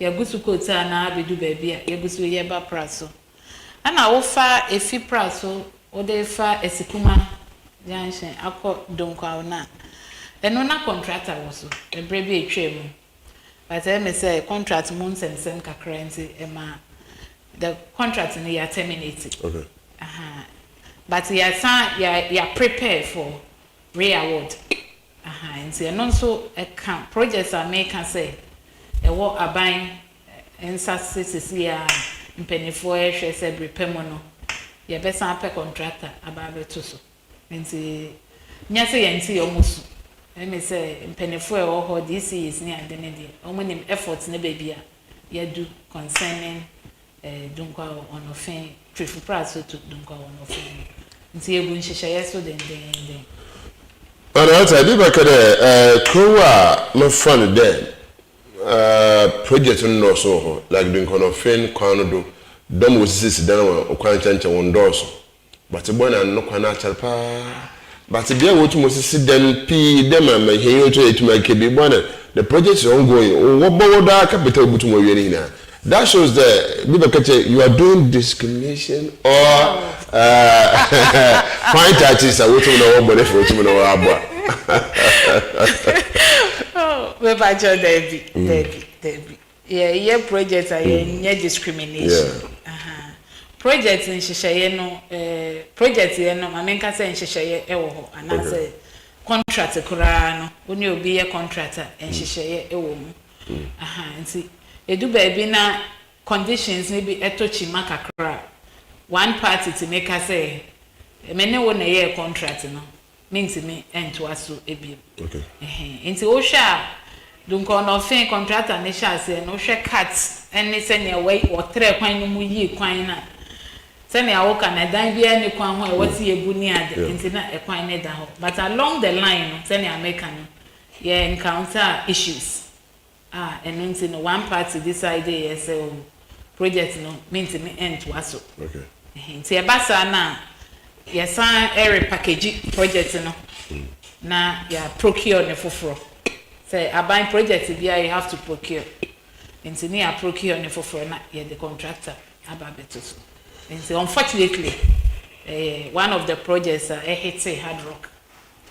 ye gusu coat na abedu ba bia ye gusu ye ba praso ana wo fa efi praso wo dey fa esikuma junction akọ donkwa na eno na contractor wo so e bre bi etwa mu but me say contract mu nsensem kakra nti e ma the contract in year terminated. Okay. But you are prepared for re-award. And so also projects are making say a what are buying in such cities here in Pennyfoy, she said repairmono. You best pay contractor about it too. And see, Nyasi and see almost. Let me say in Pennyfoy or this is near the need. How many efforts ne baby you do concerning Dunka on offense, triple price to Dunka on offense. And see you share so then. And I did back at Kroa, my friend then. Project no so like doing kind of fin kwano do was this done or quantity on doors. But the boy and no quanatal pa. But if you want to see them P them and my hero to make a big one, the project is ongoing. What about capital to that shows that you are doing discrimination or fine touches are waiting on one for we by John Debbie. Yeah, projects are discrimination. Projects in Shishaye no, projects no, I mean, can say in Shishaye, and I say contract a Kurano, when you be a contractor and Shishaye a woman. And see, you do baby na conditions maybe a touchy macacra. One party to make us say, many one a year contract, no. Means me and to us to a bill. Okay. Into Osha, don't call no fair contract and they shall say no share cuts and they send away or 3 quine ye quine. Send your walk and a dime be any quine what's ye bunyard into a quine down. But along the line, send your American, you encounter issues. And in one party decided yes, project no means me end to us. Okay. See a bassa now. Yes, every package project no. Na ya procure ne foforo. Say I buy project bia you have to procure. Nti ne ya procure ne foforo na ya the contractor ababeto so. Nti unfortunately one of the projects hit Hard Rock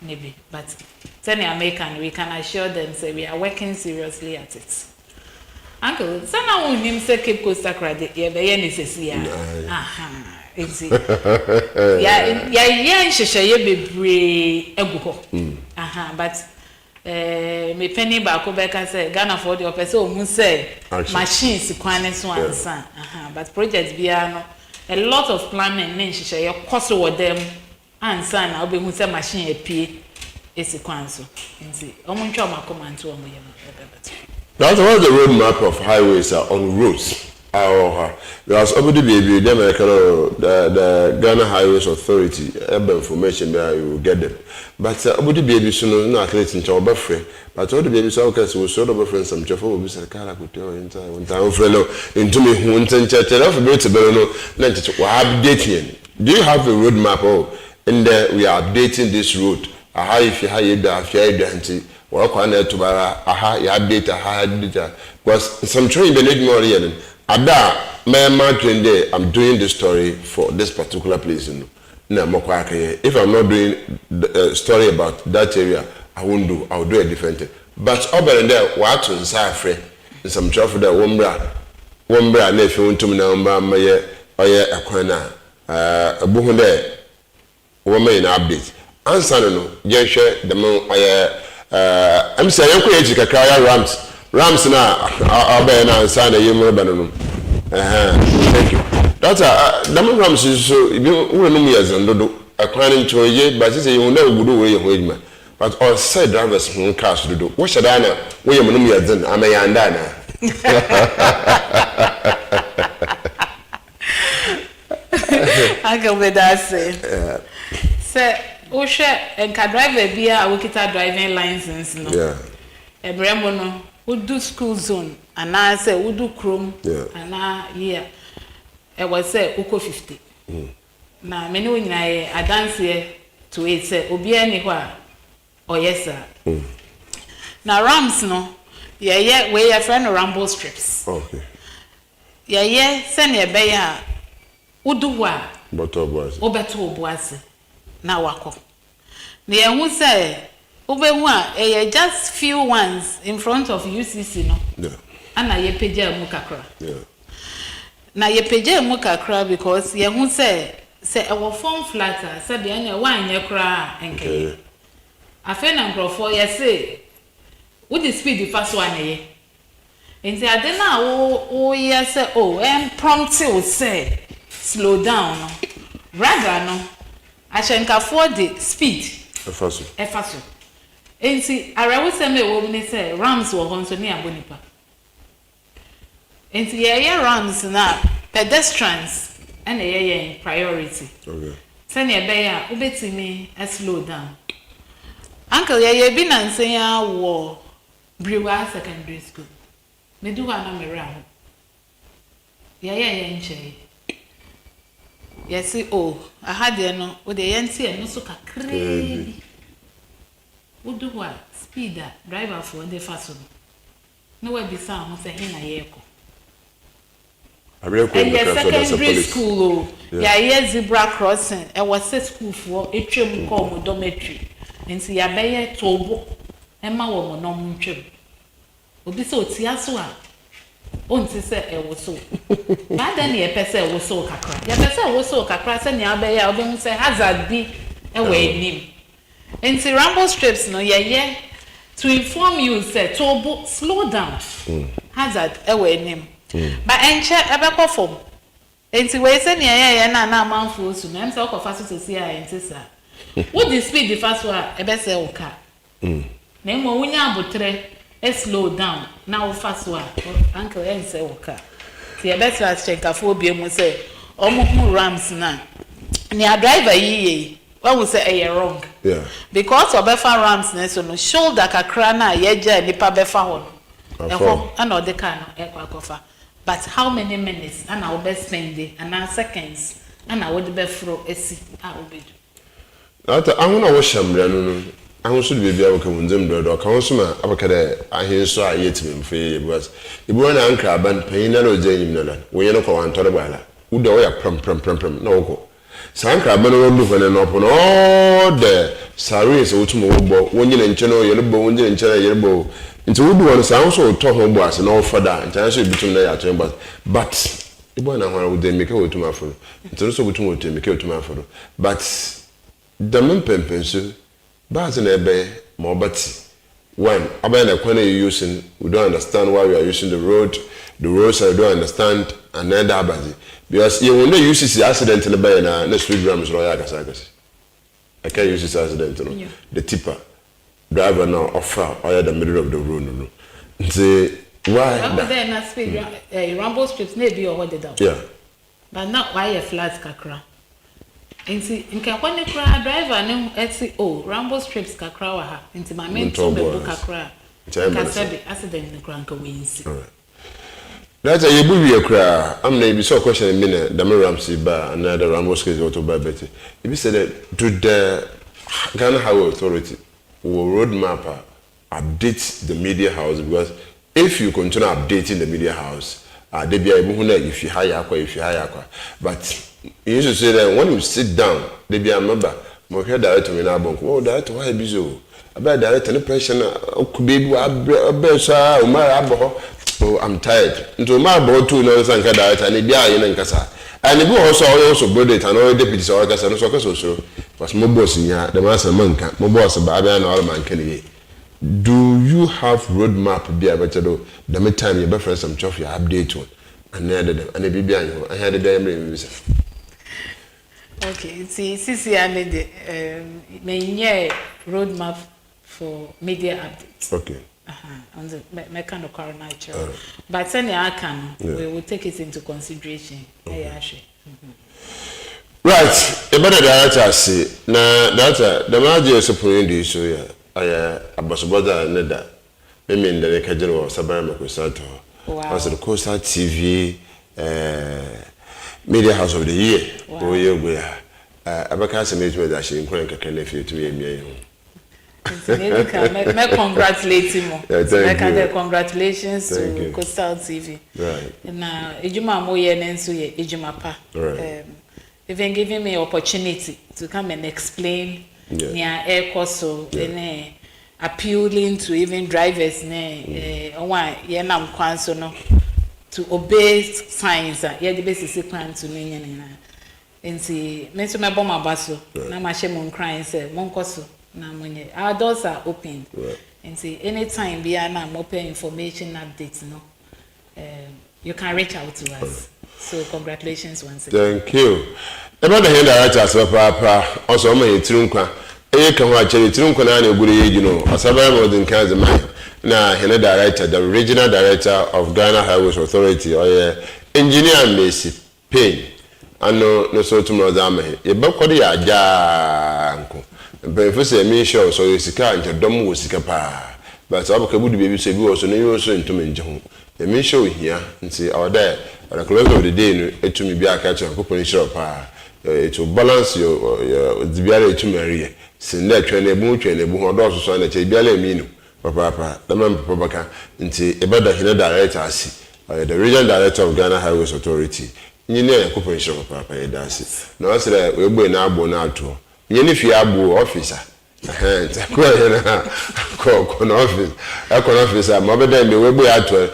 maybe, but tell the American we can assure them say we are working seriously at it. Uncle, sana unim say Cape Coast credit ye be ye necessary. Easy. Yeah, sheshaye bebre egu ho. But me penny ba ko be ka say Ghana for the person o mu say machines kwane so ansa. But projects bia no a lot of planning ne sheshaye cost with them ansa na obe mu say machine apie esi kwanso. Nti omo ntwa makoma nto omo yem. That's what the road map of highways are on roads. Because ABDULLAH, the Ghana Highways Authority, information there you will get them. But ABDULLAH soon not letting job free. But all the babies are okay, so sort of friends some chauffeur will be a car could tell in time fellow into me who won't send chat off a bit to Bello. Let it updating. Do you have a road map? Oh, and we are updating this road. Aha, if you hire the fair dante, work on it to aha, you update aha, data. Because some train the need more real. Ada, I'm doing this story for this particular place. If I'm not doing the story about that area, I won't do. I'll do a different thing. But over there, what to say? Some traffic that one bra, if you want to know, my a corner, a book there, woman update. Answer no, just share the moon. I'm saying, I'm creating a car Rams na I'll now sign a human banana. Thank you. That's a Rams is so you know years and do according to a year, but you will never do away your man. But all said drivers who cars to do. What should I know? William Numia then I may andana. I go with that say. Say, Osha and can drive a beer, I will get a driving license. No. Yeah. A Bremono. We do school zone, and I say we do Chrome, and I was say Uko 50. Now, many when I dance here to it, say Obi anywhere, or yes, sir. Now, Rams no, yeah, where your friend Rambo strips. Okay. Yeah, send your bayer. Uduwa, but Obeto was now wako. Near who say. Just few ones in front of UCC, no? Yeah. And I pay mukakra. Yeah. na ye peje mu kakra because ye hu say our form flatter say be anya wan ye kra enke afa na nkrofo ye say wo the speed fast one ye nti ade na wo ye say prompt you say slow down no rather no ashenkafo the speed efaso nti arawo say me wo ni say rams wo ho so ni abonipa nti ye rams na pedestrians and a priority. Okay. Send your bear, ubetimi a slow down. Uncle, ye been and say, war Brewer Secondary School. Me do one around. Yenche. Yes, I had the no, with the NC and no so crazy. Would do what? Speed that driver for the fasten. Nowhere be sound, was a hen a yeko. Secondary school, yeah, zebra crossing. I was a school for a trim called dormitory. And see a bayer tobo, and my woman no trim. Would be so tiasua. On to say I was so. But then your person was so cacra. Your person was so cacra, and your bayer, I don't say hazard be away him. And see ramble strips, no, yeah, to inform you, say tobo, slow down. Hazard away him. But enche ebekọ form enti we say na na manfo su na emse okọ faso to see enti sa what the speed the fast one ebese oka na emo wunya abotre slow down na wo fast one uncle ense oka ti ebese achenkafo obi emu say omo rams na ni a driver yiye when we say wrong because obefa rams na so no shoulder kakra na yeja nipa befa ho no and all the car no ekwa but how many minutes and I will be spending and seconds and I would be through a seat. I will be. I want to wash them. I want to be able to come them door. Councilman, I hear so I yet him for because if one anchor band paying no Jane Nolan, we are not to the bala. Who do I prum no go. Sanka Bano move and open all the Saris Ultimo, one year in Channel, yellow, 1 year in Channel, yellow. Into would one sound so talk home was and all for that, and actually between the chambers. But the one I would then make out to my phone. It's also between to make out to my phone. But the Mempem pencil, Baz and Ebe, more but one, about the corner you're using, we don't understand why we are using the roads I don't understand, and then that because you will not use the accident in the bay and next 3 grams royal casagas. I can't use this accident, the tipper. Driver now offer or the middle of the road. Say why? Then I speak rumble strips maybe or what they do. Yeah. But not why a flat kakra. And see, in Kapone cry driver no SCO rumble strips kakra waha. Into my main to book kakra. Accident in the crank wins. That's a yebu cry. I'm maybe so question a minute. The Ramsey bar another rumble strips auto by Betty. If you said that to the Ghana Highway Authority. Roadmapper update the media house because if you continue updating the media house, they be able to if you hire but you used to say that when you sit down, they be a member. My head director in our bank. Oh, that why busy? About director any person could be oh, I'm tired. Into my board too, no, and director and be in Casa. And the also brought it and all deputies or Casa and so. Was my boss in here, the master manka, my boss, Babian or man can. Do you have roadmap be able to do the meantime you prefer some chuff you update one and the baby I had a damn okay, see, I made the roadmap for media updates. Okay. On the mechanical coronation. But then I can, we will take it into consideration. Right, about the director say, na director, the manager is supporting this so yeah. I was about that. Me mean the general Sabara Makusato. Wow. As the Costa TV Media House of the Year. Oh yeah, we are. Abaka se meet that she inquiring can if you to me. Me congratulate him. Congratulations to Coastal TV. Right. Na ejuma mo ye nenso ye ejuma pa. Even giving me opportunity to come and explain near air course and appealing to even drivers ne one yenam kwanso no to obey signs yeah the basic plan to me nti me so me bom abaso na ma hye mon crying say mon koso na monye our doors are open nti anytime be na am open information updates no you can reach out to us so congratulations once again. Thank you. About the head director so papa also ma yetirunkwa kan ho akere yetirunkwa na eguru ye know asaba mo din kan ze man na head director the regional director of Ghana Highways Authority or engineer Messi PAYNE ano no so tumo za ma ye bakode ya ja nko be say me show so yesika ntedom wo sika pa but abaka budu bebi so bi wo so no yo so ntom nje ho me show here nti awda at the close of the day no etumi bi aka cho ko show pa to balance your dibiare etumi ariye sin na twa na ebu ho do so na che biale mi no papa na man papa baka nti ebada hina director asi the regional director of Ghana Highways Authority engineer ko show papa e dance na wasere we gbe na agbo na ato nye ni fi agbo officer ko no office officer ma be dem we gbe ato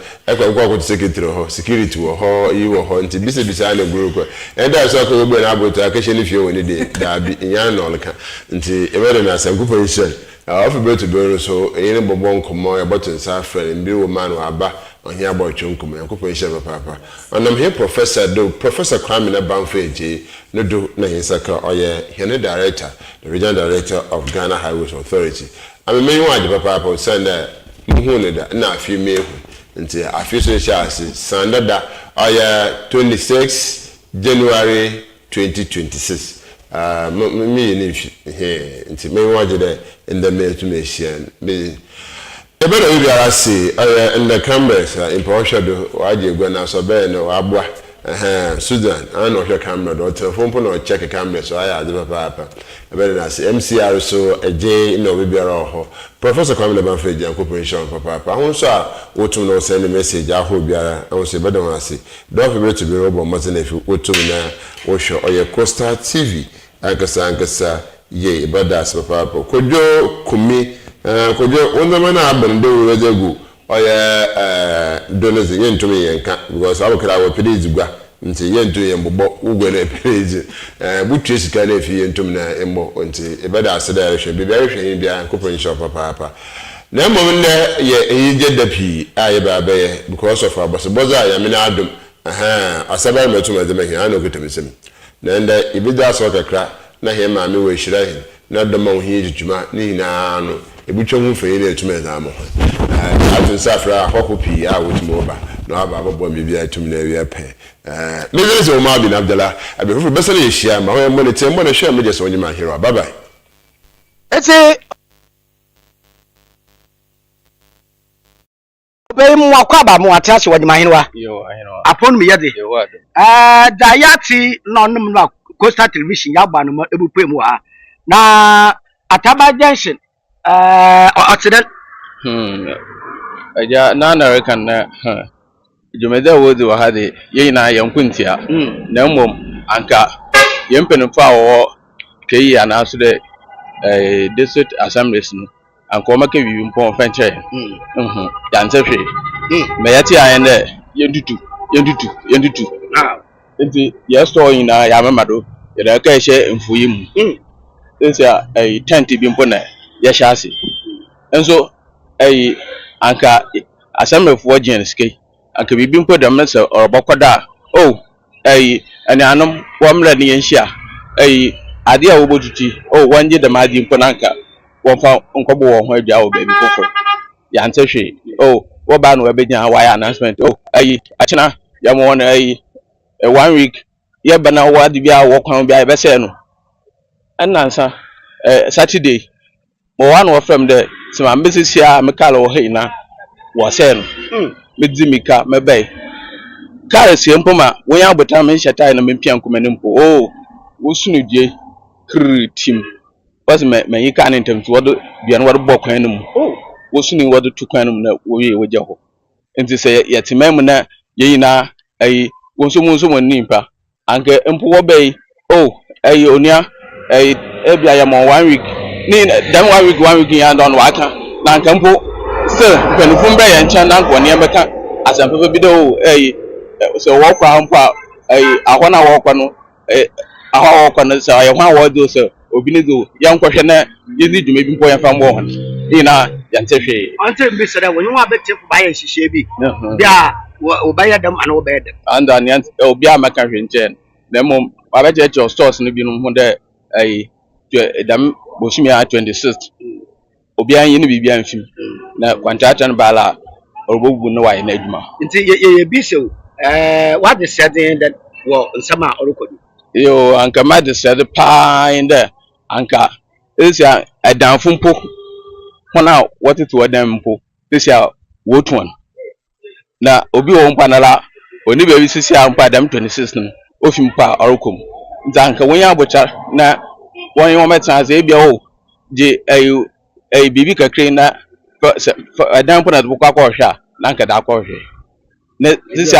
ko secretary ho security ho yi ho nti bisa na group e da so ko we gbe na agbo to akeshe ni fi o ni de da bi nya na olka nti e be dem asem ko position off be to be so e ni bobo nkomo e botun sa friend bi wo man wa aba ohia about chunkum en ko position papa onam here professor Kwame na Bamfeji no do na hinsaka oye hene director the regional director of Ghana Highways Authority I mean you want papa send muhu ne da na afi mehu nti afi so chance sandada oye 26 January 2026 me ni here nti me want there in the mail to me share me ebere obi ara si in the cameras in Porsche do waje gwa na so be no abua Sudan and no camera do telephone no check camera so I ade papa ebere na si MCR so eje no obi ara ho Professor Kwame Banfeji and corporation papa won so a wotum no send message aho biara won so bedo wan si do for to be robo motin if wotum na wo show oye Costa TV ankasa ye badas papa kojo kumi kojo wonama na abende wo rejegu oye donors yentumi yenka because abokra wo pedizi gwa nti yentu yembobo ugwe na pedizi butu esika na efi yentum na embo nti badas da rehwe bibia rehwe bia kopon shop papa na mom ne ye eyije dapi aye baba ye because of abosoboza ya me na adum asaba metu mazeme ana okutemisem na nda ibida so kakra na he ma me we hira he na dama ho hijuma ni na no ebutwa hu fe ile etume za mo atun safra hokopi a wotumo ba no aba babo mi bia etum na wi ape me ze so ma bi na ABDULLAH abe fu besele yeshia ma ho mo ne tembo na hwa me je so nyima hero bye bye eti be mu akwa ba mu atase wanyima henwa yo ahenwa apon me yede yo wado dayati no num na Costa Television ya gba no ebupe mu ha na Ataba Junction accident aja na American na jumeda wodi wa hade yina yankuntia na mmom anka yempenfa wo kei anaso de district assemblies no anka o maka wiwi mpon fanche ya ntehwe me yati ayen de yendutu nti yesto ina ya memado yeda ka ehye mfuyi mu nti tent bi mpo na ya shasi enso anka asemefo gens ke anka bibi mpo da mse orobokoda ani anom womre ne yenhia ade a wobotuti wanje da madi mpo nanka wonfa nkobo wo ho adwa wo baby fofo ya ntehwe wo ba no wabegya wire announcement achina ya mo wona 1 week ye bana wadi bia wo kwan bia be se no enansa Saturday mo wan wo from the sima mbesi sia me kala wo heina wo se no medzi mika mebei kala sie mpoma wo ya botam me hyetai na mempia nkomani mpo wo sunu die kritim was me yika ne ntam so wo bia no wo bo kwan no mu wo sunu wo tu kwan no mu na wo ye wo je ho enti se yetimam na yeyina wonso mo nimpa anke mpo wo bei onia ebia ya mo 1 week ni dan 1 week ya don waka na anke mpo still penufum be ya ncha na nko ne meka asampepe bi do so wo kwa mpa ahọ na wo kwa no ahọ wo kwa no so ye hwan wo do so obi ne do ye nkwhwe na ye di dwuma bi mpo ye fa mbo ho ni na ya ntehwe ante mbi sere wo nwa bete fu ba ye hihye bi bia wo ba ye dam ana wo ba ye dam anda ni obi a maka hwe nchen na mom wa ba che stores no bi no ho de dam bosumi a 26 obi an ye ne bibia mfim na kwantata no bala orobobu no wa ye na adwuma nti ye bi se what is said that wo nsama orokodu yo anka ma de said pa in there anka isia adanfo mpo hona woteto wadan mpo isia wotuan na obi wo mpa na la oni be sisi ampa dam 26 no ofim pa orokom ntanka wonya abocha na won yo metan ze bia o je bibi kakre na adan mpo na bukwa kwa hwa na anka da kwa hwe na sisi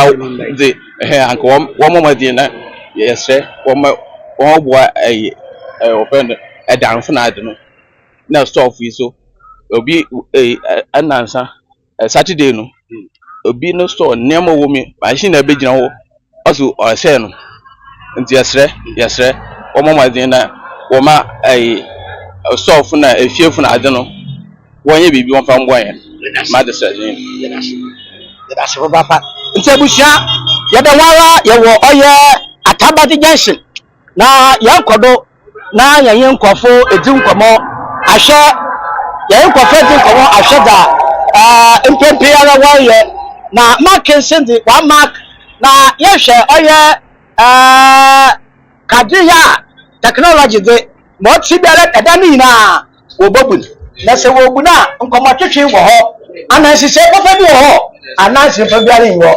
de anka wo momadi na yesre wo boa open adanfo na ade no na store fi so obi anansa Saturday no obi no store nemo wo mi machine na begina ho aso o se no nti yesre wo momadi na wo ma store fu na efie fu na ade no wonye bibi won fa mbo yen ma de sejin da se papa nti abusia ye da wara ye wo oye atabati junction na ye kodo na ye nkofo edi nkomo ahye ye nkofo edi nkomo ahye da mpempe ara waye na marking di one mark na ye hwe oye kadiya technology de mo ti bere eda ni na obobun na se wo bu na nkomo twetwe wo ho anansi se kofa bi wo ho anansi fa biara yi wo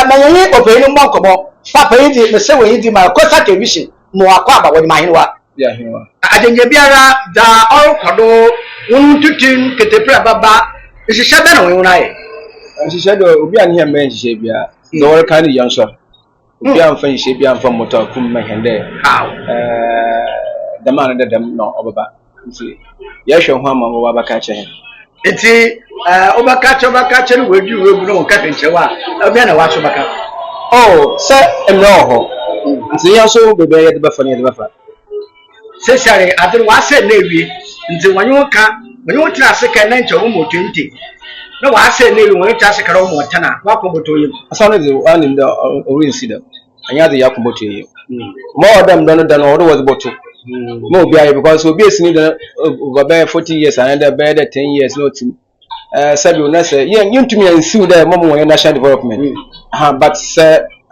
ma ye obey ni mo nkomo papa yi di me se wo yi di ma ko sa television mo akwa aba wo ma hinwa ya hinwa ajenje biara da orkodo won tutin ketepra baba ishisha be na wo na ye nhihye do obi an hia men nhihye bia do wor kan yan so obi an fa nhihye bia an fa motor kum ma hende how dama na dam no obaba nti ye hwe ho ama wo baba ka che enti obaka che no wadu webu no ka penche wa obi na wa so baka oh se emno ho nti yan so bebe ye de ba fa ne de ba fa se sare adru wa se na ewie nti wanyo tra se ka na nche wo mo 20 na wa se na ewie wanyo tra se ka ro mo tana wa ko boto yim asana de one in the orin sida anya de yakum boto yim more them don order was boto no be aye because obi esini de over 40 years and the better 10 years no team sabi una say yen tumi ansiu there mom won national development but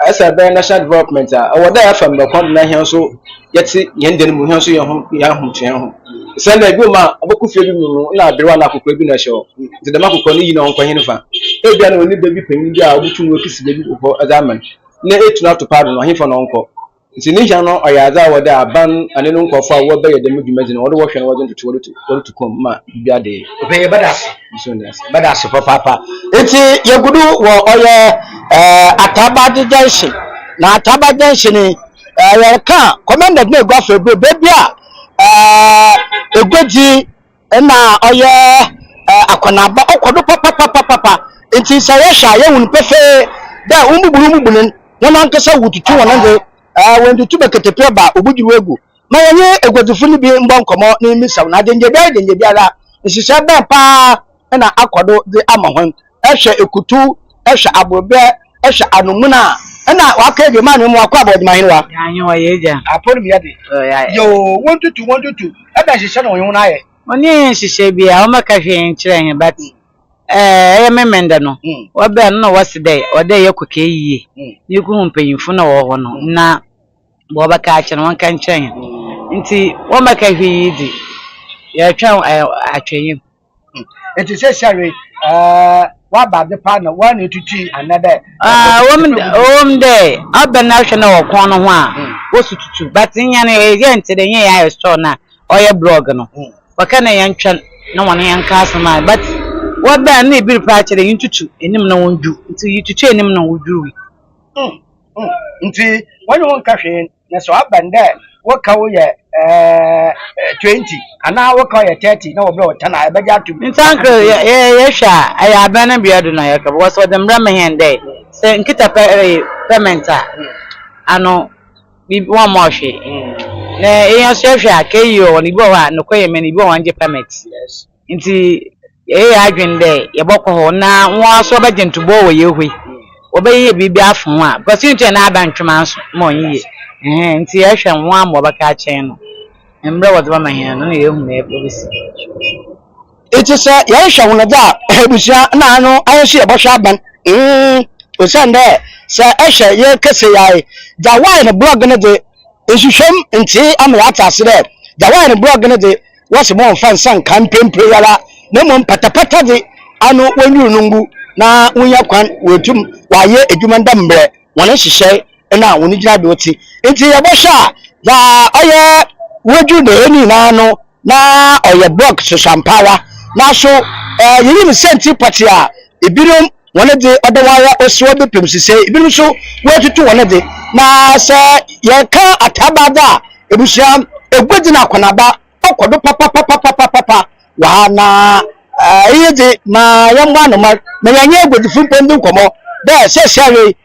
as a national development our there from the country na here so yeti yen de mu here so ya hu chen ho say na bi ma aboku fie bi mu na abewa na akokọ bi na show de dem akokọ ni yi na onko hin fa e bia na oni baby panin bi a obutu no kisi baby ko azaman na etuna to pardon no hin fa no onko nti ni hia no oyaza wo da aban ane no nkofo a wo be ye dem dwuma gina wo de wo hwe no wo to kom ma bia de be badasi so ndas badasi papa enti yegudu wo oye atabadi junction na atabadi junction ye ka commander na egwafe be a egwaji na oye akonaba okodo papa enti saye sha ye wun pefe da umubulu na nkasa wututu wonan de when the tuba ketepia ba obujiru egu ma ye egwadufu ni bi mbo nkomo ni misaw na denje biara nsise ben pa na akodo de amahwan ehwe ekutu ehwe abobe ehwe anumuna na wakege ma ni mo akwa abodi mahinwa Yanyo yeja. apori mi yade yo 122 ebe nsise na onyo na ye Oni shishe bia o maka hwe nkyere he but ya memenda no obe no waside ode yekoke yiye ni ku humpanyimfo na wo ho no na bo baka ache no wanka nkyere nti wo maka hwe yidi ya twa atweyim enti se sare wa ba de pa na wa na tutu another wom de abana hwe na wo kon no ho a wo sututu but nya na ye ntede nya ya store na oye blog no wakana yantwa na wana yanka asama but waba na ebiri pa akere yintutu enim na wonju nti yitutu enim na woduru nti wani won ka hwe na so abanda waka wo ye 20 ana waka ye 30 na wo bro 10 na be ja to ntanko ye hwa aya abana bia do na ye ka because of them ram hen dey say nkita payment ano bi one more hwe na eyan so hwa akeyo ni bi wa no koye me ni bi wa nje payment yes nti ye adwen dey ye bokọ ho na won so be gentubo wo ye hwe obeye bibi afun a because you na abantwema nso mo yiye nti ye hwe won am obaka chen no embre wo dba mahen no ye hu na ebisi it is ye hwe won da ebusia na anu ayesu ye bohwa aban o sande se ehwe ye kese yae da why no blog no de esuhwem nti amra atase de da why no blog no de what's more fan san campaign prayer na mo patapata de anu wonyu nungu na wonya kwan wotum waye edwuma ndambre wona hihye na woni gina de oti nti ye bohwa da oye woju de ni na no na oye block so sampawa na so yiri mi senti party a ebinom wona de odawara oswo be pemsise ebinom so wotutu wona de na se ye ka atabada ebusia egwedi na konaba okodo papa wa na yede ma yamwa no ma yanye egwedi fumpendi nkomo de se sere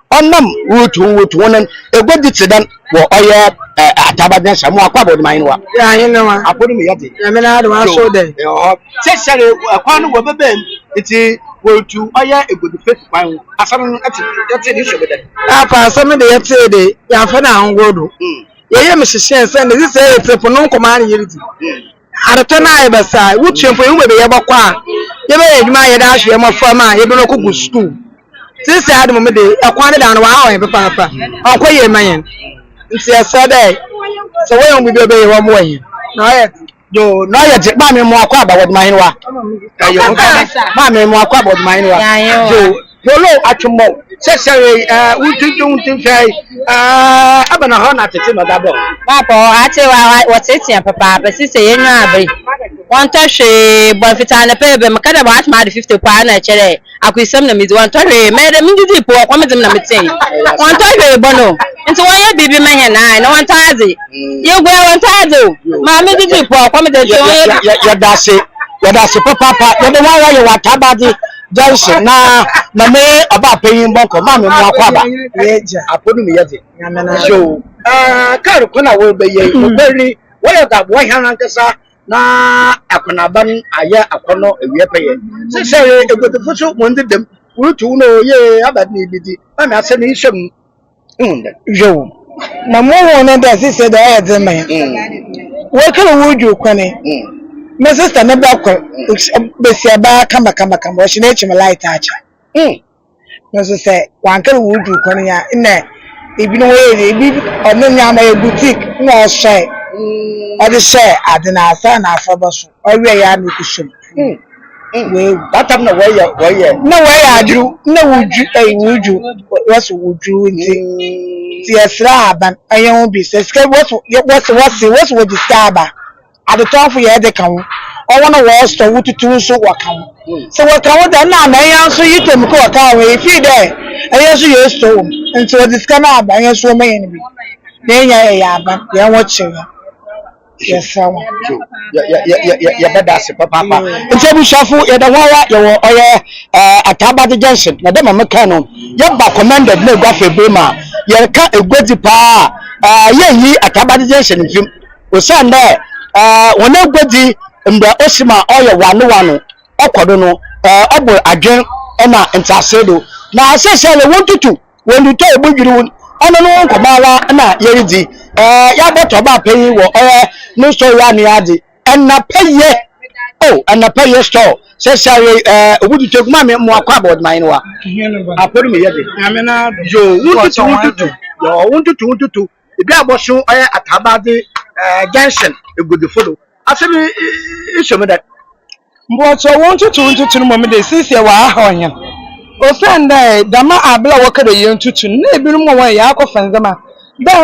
onam wutu wonan egwedi tidan wo oye atabada samu akwa bod mainwa ya yin no ma abodu me yade ya me na do wa so de se sere akwa no wo bebem iti wotu oye egwedi face kwan asam ati yate ni shobede apa asam de yate de ya fa na ngodo ye me hihye se ne se ye trepo no nkoma ne yiriti arata na ye besa wutuempo yu be ye bokwa ye be edwuma ye da ahwe mo fama ye be no kugu school since I had me de akwa ne da no wa ha pe papa akwa ye manyen nti esa de so we on bi be ye wo mo yin na ye do na ye je ba me mo akwa ba wod mahinwa ayo ba me mo akwa bod mahinwa do polo atwmo sesere wutu fai abana ho na tete no dabo papa ate wa tete papa ba sise ye nwa abri won to hwe bo fita na pe be makada ba atma 50 kwa na chere akwisem na mi won to hwe me de mi didi po kwa me dem na metei won to hwe bo no nti won ye bibi mehen na won to aze ye gwa won to aze ma me didi po kwa me de ya dase papa ya de wa ye wa tabadi Johnson na me aba peyin bonko ma me mo akwa ba yeja apodu me yete so kar ko na wo be ye wo beri wo ya da wo hyan nkesa na akona ban aya akono ewie peye se se egotofu so mo ndedem wutu no ye abadni bidi ma me ase ni hwem yo na mo wona da sise da ya de me wo kala wuju kwane my sister na bra kwa besia ba kama o shi na echi me light acha no so say wan kala wuju kwane ya na ebi no we ebi onu nya ma boutique na o share o de share adina asa na afaba so o we ya na kushum we that time na wo ye na we ya aduru na wuju was wuju nti esra aban ayen bi se ske what would disturb at the top ye de kan o wona wo store wututu so wakan so wakan da na na yan so yitem ko wakan we fi de ayen so ye store nti o disturb na aban ayen so me yen bi na nya ya aban ye wo chira yes ya beda se papa nti bu shafu ya da wawa ya wo oye atabade junction na de mamaka no ya ba commanded na gwa fe bema ya ka egwedi pa ye yi atabade junction mfim o sande wona egwedi mbra osima oye wano okodo no obo adwen na ntasedo na asese le wontutu wonduto egbudwiri ono no nkomala na yeridi ya boto ba peyi wo no store ya ni ade na paye na paye store se sare obudu teguma me mo akwa bod mine wa apodu me yede amena yo wontutu ebi aboso atabade junction egudu fodo asebi isome that mbocho wontutu no mo de sisi wa ha onye o sanda dama abla wakado yentutu na ebiru mo wa ya akofan da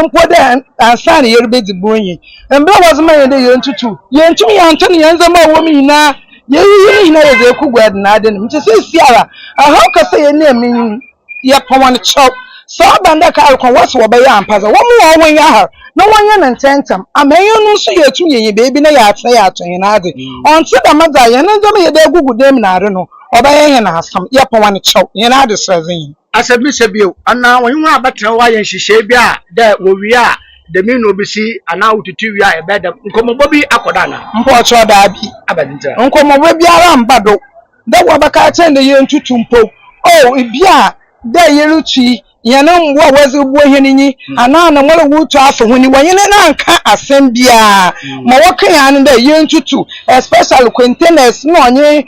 mpo da ansa na yerube dibonyi mbra wazuma yede yentutu yentum yanto ne yanzama wo mi na yeyi na yede kugwad na ade mti sisi ara aha kasa ye ne min ya pawon chop so banda ka alkon wasu wo be ya ampaza wo mu wo ya ha no one yan and tentam amayo so ye tu ye baby na ya atna ya to yin ade onti da maza ye na zama ye da gugu dem na are no obaye he na asam ye pon wan chew yin ade srazin asabi sebio ana won wa batena wa yen hihye bi a da wo wi a da mi no bi si ana ututu wi a e beda nkomobo bi akoda na mpo cho da bi abadinta nkomobo bi ara mbado da wo baka tende ye ntutu mpo oh ibia da ye ruchi yana mbo wazi buo heninyi ana na nwere wutu afo huni wanyene na nka asembia ma wokan ya ne da ye ntutu especially containers no onye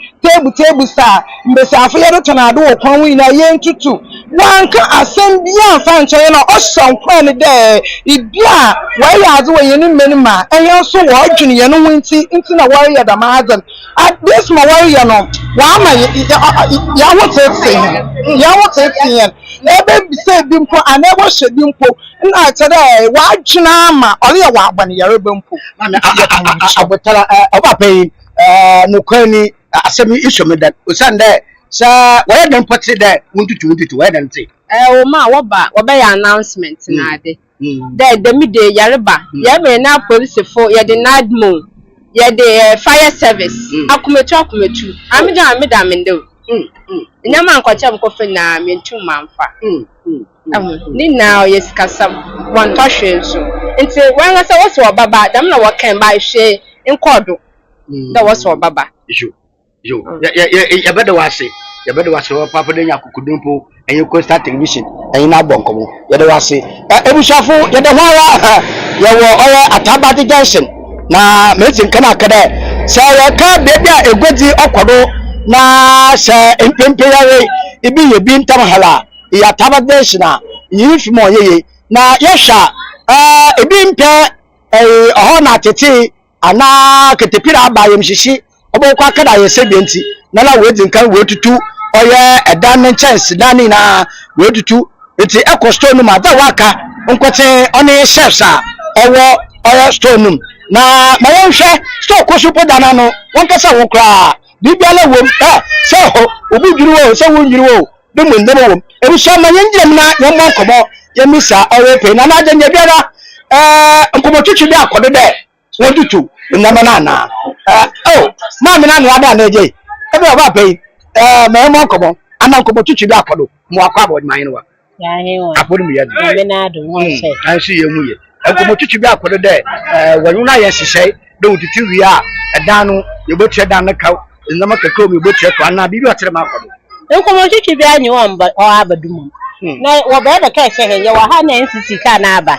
table sa mbese afo ye ruto na ado okwan wi na ye ntutu wanka asembia fa nche na oson kwan ne da ibia wa ya azu wanyene menima enye so wo adwene ye no winti na wo ya da mahazan at this ma wo ya no wa ma ya wote ebe say bimpo anebo she bimpo na tere wa dwena ma ole ya wa agbane yare bimpo abotara obapai no kwani asemi isomeda osande sa where dem put there untutu where dem say o ma wo ba ya announcement na ade the midday yare ba ya me na police for ya the nadmo ya the fire service akumetu amida mendo nyama nkwacha mkofe na mentu manfa ni now yes kasam one toshe so nti wanga se wo so baba dam na wakan ba hwe nkodo da wo so baba yo ya beda wase wa papa de nyakukudumpo enye costa television enye na bonkomo ya de wase ebusafo ya de hwara ya wo oya atabati junction na metin kana kada sa ya ka bebia egwedi okodo na se empempe yawe ibi ye bi ntam hala ya tabadeshina yifi mo yeye na yesha ibi mpe oho na tete ana ketepira abayem shishi obo kwa kada ye sebenti na la wedi nkan wetutu oye edan chance dani na wetutu eti ekosto no ma da waka nkote oni chefs a ewo oye stone na ma wonhwe store kosupo dana no wonkasa wo kra bibiala wom so obi dwiru so won dwiru o de mo ndemo wom e so ma nyenjem na yemmo nkomo yemisa orepe na na agenya biara nkomo tutu bi akodo de won tutu nnama na ma me na no ada na eje e be oba pe ma yemmo nkomo ana nkomo tutu bi akodo mo akwa abodi man wa ya hewa akodo mi ya me na do won se an si yemu ye nkomo tutu bi akodo de wonu ye hyehyɛ de tutu wi a edan no yebotu dan na ka nzama kakro mi botre ko ana bibi otere ma akodo nkomo chichi bi anyi won ba o abadum na wo ba da kai se he ye wa ha na NCC ka na aba